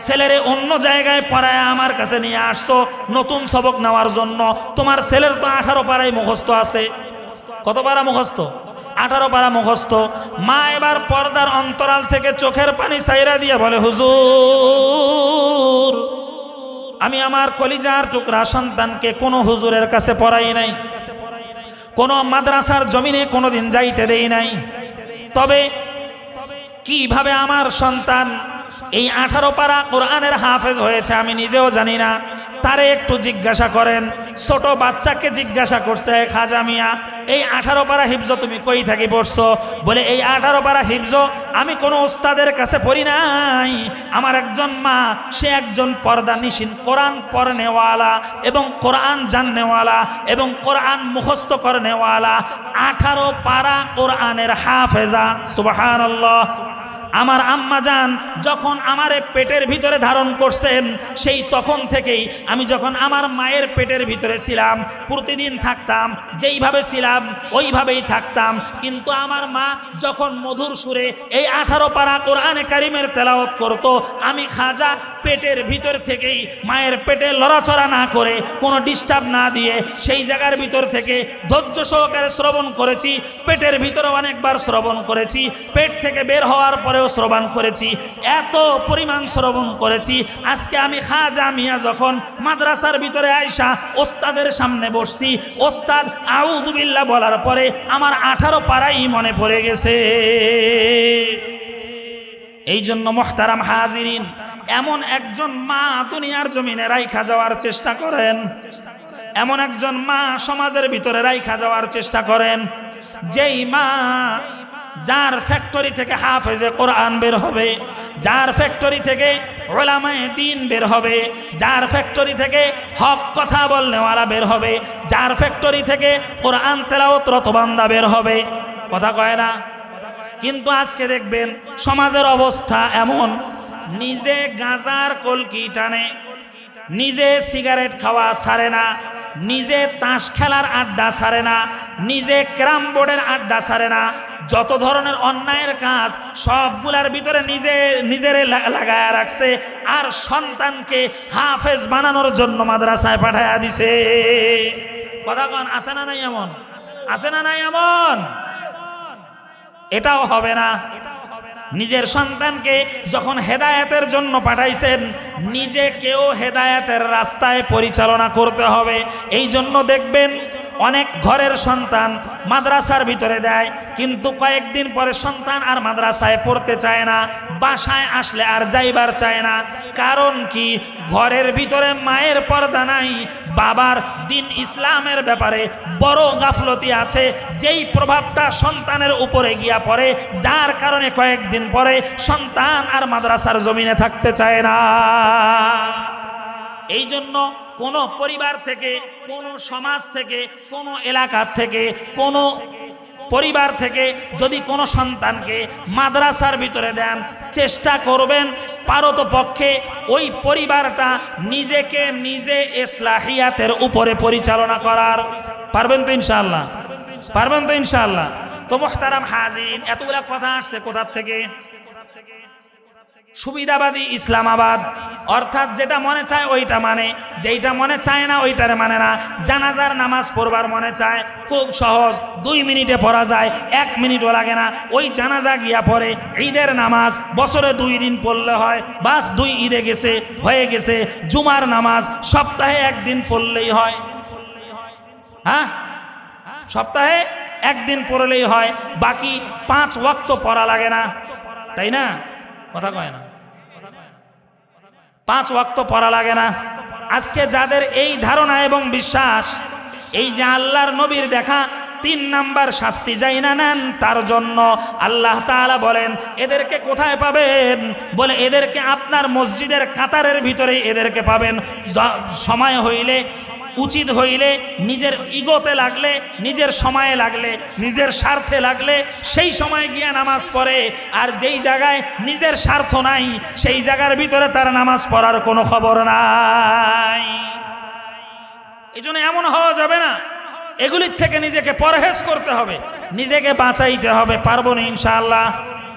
ছেলেরে অন্য জায়গায় পড়ায় আমার কাছে নিয়ে আসছো নতুন সবক নেওয়ার জন্য। তোমার ছেলের তো 18 পারায় মুখস্থ আছে। কত পারা মুখস্থ? 18 পারা মুখস্থ। মা এবার পর্দার অন্তরাল থেকে চোখের পানি সাইরা দিয়ে বলে, হুজুর, আমি আমার কলিজার টুকরা সন্তানকে কোনো হুজুরের কাছে পড়াই নাই, কোনো মাদ্রাসার জমিনে কোনোদিন যাইতে দেই নাই। তবে কিভাবে আমার সন্তান এই 18 পারা কোরআনের হাফেজ হয়েছে আমি নিজেও জানি না। তারে একটু জিজ্ঞাসা করেন। ছোট বাচ্চাকে জিজ্ঞাসা করছে, খাজা মিয়া, এই 18 পারা হিফজ তুমি কই থাকি পড়ছো? বলে, এই 18 পারা হিফজ আমি কোনো ওস্তাদের কাছে পড়ি নাই। আমার একজন মা, সে একজন পর্দানিশীন কোরআন পড়নেওয়ালা এবং কোরআন জাননেওয়ালা এবং কোরআন মুখস্থ করনেওয়ালা 18 পারা কোরআনের হাফেজা। সুবহানাল্লাহ। আমার আম্মা জান যখন আমারে পেটের ভিতরে ধারণ করছেন, সেই তখন থেকেই আমি যখন আমার মায়ের পেটের ভিতরে ছিলাম প্রতিদিন থাকতাম, যেইভাবে ছিলাম ওইভাবেই থাকতাম। কিন্তু আমার মা যখন মধুর সুরে এই 18 পারা কোরআনে কারিমের তেলাওয়াত করত, আমি খাজা পেটের ভিতর থেকেই মায়ের পেটে লড়াচড়া না করে, কোনো ডিস্টার্ব না দিয়ে সেই জায়গার ভিতর থেকে ধৈর্য সহকারে শ্রবণ করেছি। পেটের ভিতরে অনেকবার শ্রবণ করেছি, পেট থেকে বের হওয়ার পরেও শ্রবণ করেছি, এত পরিমাণ শ্রবণ করেছি। আজকে আমি খাজা মিয়া যখন মাদ্রাসার ভিতরে আইসা ওস্তাদের সামনে বসছি, ওস্তাদ আউযু বিল্লাহ বলার পরে আমার 18 পারাই মনে পড়ে গেছে। এই জন্য মুহতারাম হাজিরিন, এমন একজন মা দুনিয়ার জমিনে রাইখা যাওয়ার চেষ্টা করেন, এমন একজন মা সমাজের ভিতরে রাইখা যাওয়ার চেষ্টা করেন, যেই মা যার ফ্যাক্টরি থেকে হাফেজে কোরআন বের হবে, যার ফ্যাক্টরি থেকে উলামায়ে দ্বীন বের হবে, যার ফ্যাক্টরি থেকে হক কথা বলনেওয়ালা বের হবে, যার ফ্যাক্টরি থেকে কোরআন তেলাওয়াতরত বান্দা বের হবে। কথা কয় না? কিন্তু আজকে দেখবেন সমাজের অবস্থা এমন, নিজে গাঁজার কলকি টানে, নিজে সিগারেট খাওয়া ছাড়ে না, নিজে তাস খেলার আড্ডা ছাড়ে না, নিজে ক্যারাম বোর্ডের আড্ডা ছাড়ে না, যত ধরনের অন্যায়ের কাজ সবগুলার ভিতরে নিজেরে লাগায়া রাখছে, আর সন্তানকে হাফেজ বানানোর জন্য মাদ্রাসায় পাঠায়া দিছে। কথা কন, আছে না নাই এমন? আছে না নাই এমন? এটাও হবে না। নিজের সন্তানকে যখন হেদায়েতের জন্য পাঠাইছেন, নিজেকেও হেদায়েতের রাস্তায় পরিচালনা করতে হবে। এই জন্য দেখবেন অনেক ঘরের সন্তান মাদ্রাসার ভিতরে দেয়, কিন্তু কয়েকদিন পরে সন্তান আর মাদ্রাসায় পড়তে চায় না, বাসায় আসলে আর যাইবার চায় না। কারণ কি? ঘরের ভিতরে মায়ের পর্দা নাই, বাবার দিন ইসলামের ব্যাপারে বড় গাফলতি আছে, যেই প্রভাবটা সন্তানের উপরে গিয়া পড়ে, যার কারণে কয়েকদিন পরে সন্তান আর মাদ্রাসার জমিনে থাকতে চায় না। এই জন্য কোনো পরিবার থেকে, কোনো সমাজ থেকে, কোনো এলাকার থেকে, কোনো পরিবার থেকে যদি কোনো সন্তানকে মাদ্রাসার ভিতরে দেন, চেষ্টা করবেন পারতপক্ষে ওই পরিবারটা নিজেকে নিজে ইসলাহিয়াতের উপরে পরিচালনা করার। পারবেন তো ইনশাআল্লাহ? পারবেন তো ইনশাআল্লাহ? তো মুহতারাম হাজিরিন, এতগুলা কথা আসছে কোথার থেকে? সুবিধাবাদী ইসলামাবাদ, অর্থাৎ যেটা মনে চায় ওইটা মানে, যেইটা মনে চায় না ওইটারে মানে না। জানাজার নামাজ পড়বার মনে চায়, খুব সহজ, 2 মিনিটে পড়া যায়, 1 মিনিটও লাগে না। ওই জানাজা গিয়া পড়ে, ঈদের নামাজ বছরে 2 দিন পড়লে হয়, বাস 2 ঈদে গেছে, হয়ে গেছে। জুমার নামাজ সপ্তাহে 1 দিন পড়লেই হয়। হ্যাঁ, সপ্তাহে 1 দিন পড়লেই হয়, বাকি 5 ওয়াক্ত পড়া লাগে না, তাই না? কথা কয় না? 5 ওয়াক্ত পড়া লাগে না। আজকে যাদের এই ধারণা এবং বিশ্বাস, এই যে আল্লাহর নবীর দেখা 3 নাম্বার শাস্তি যাই না নেন, তার জন্য আল্লাহ তাআলা বলেন এদেরকে কোথায় পাবেন? বলে এদেরকে আপনার মসজিদের কাতারের ভিতরে এদেরকে পাবেন। সময় হইলে, উচিত হইলে, নিজের ইগোতে লাগলে, নিজের সময়ে লাগলে, নিজের স্বার্থে লাগলে সেই সময় গিয়া নামাজ পড়ে। আর যেই জায়গায় নিজের স্বার্থ নাই, সেই জায়গার ভিতরে তার নামাজ পড়ার কোনো খবর নাই। এই জন্য এমন হওয়া যাবে না। এগুলির থেকে নিজেকে পরহেজ করতে হবে, নিজেকে বাঁচাইতে হবে। পারবো না ইনশাআল্লাহ?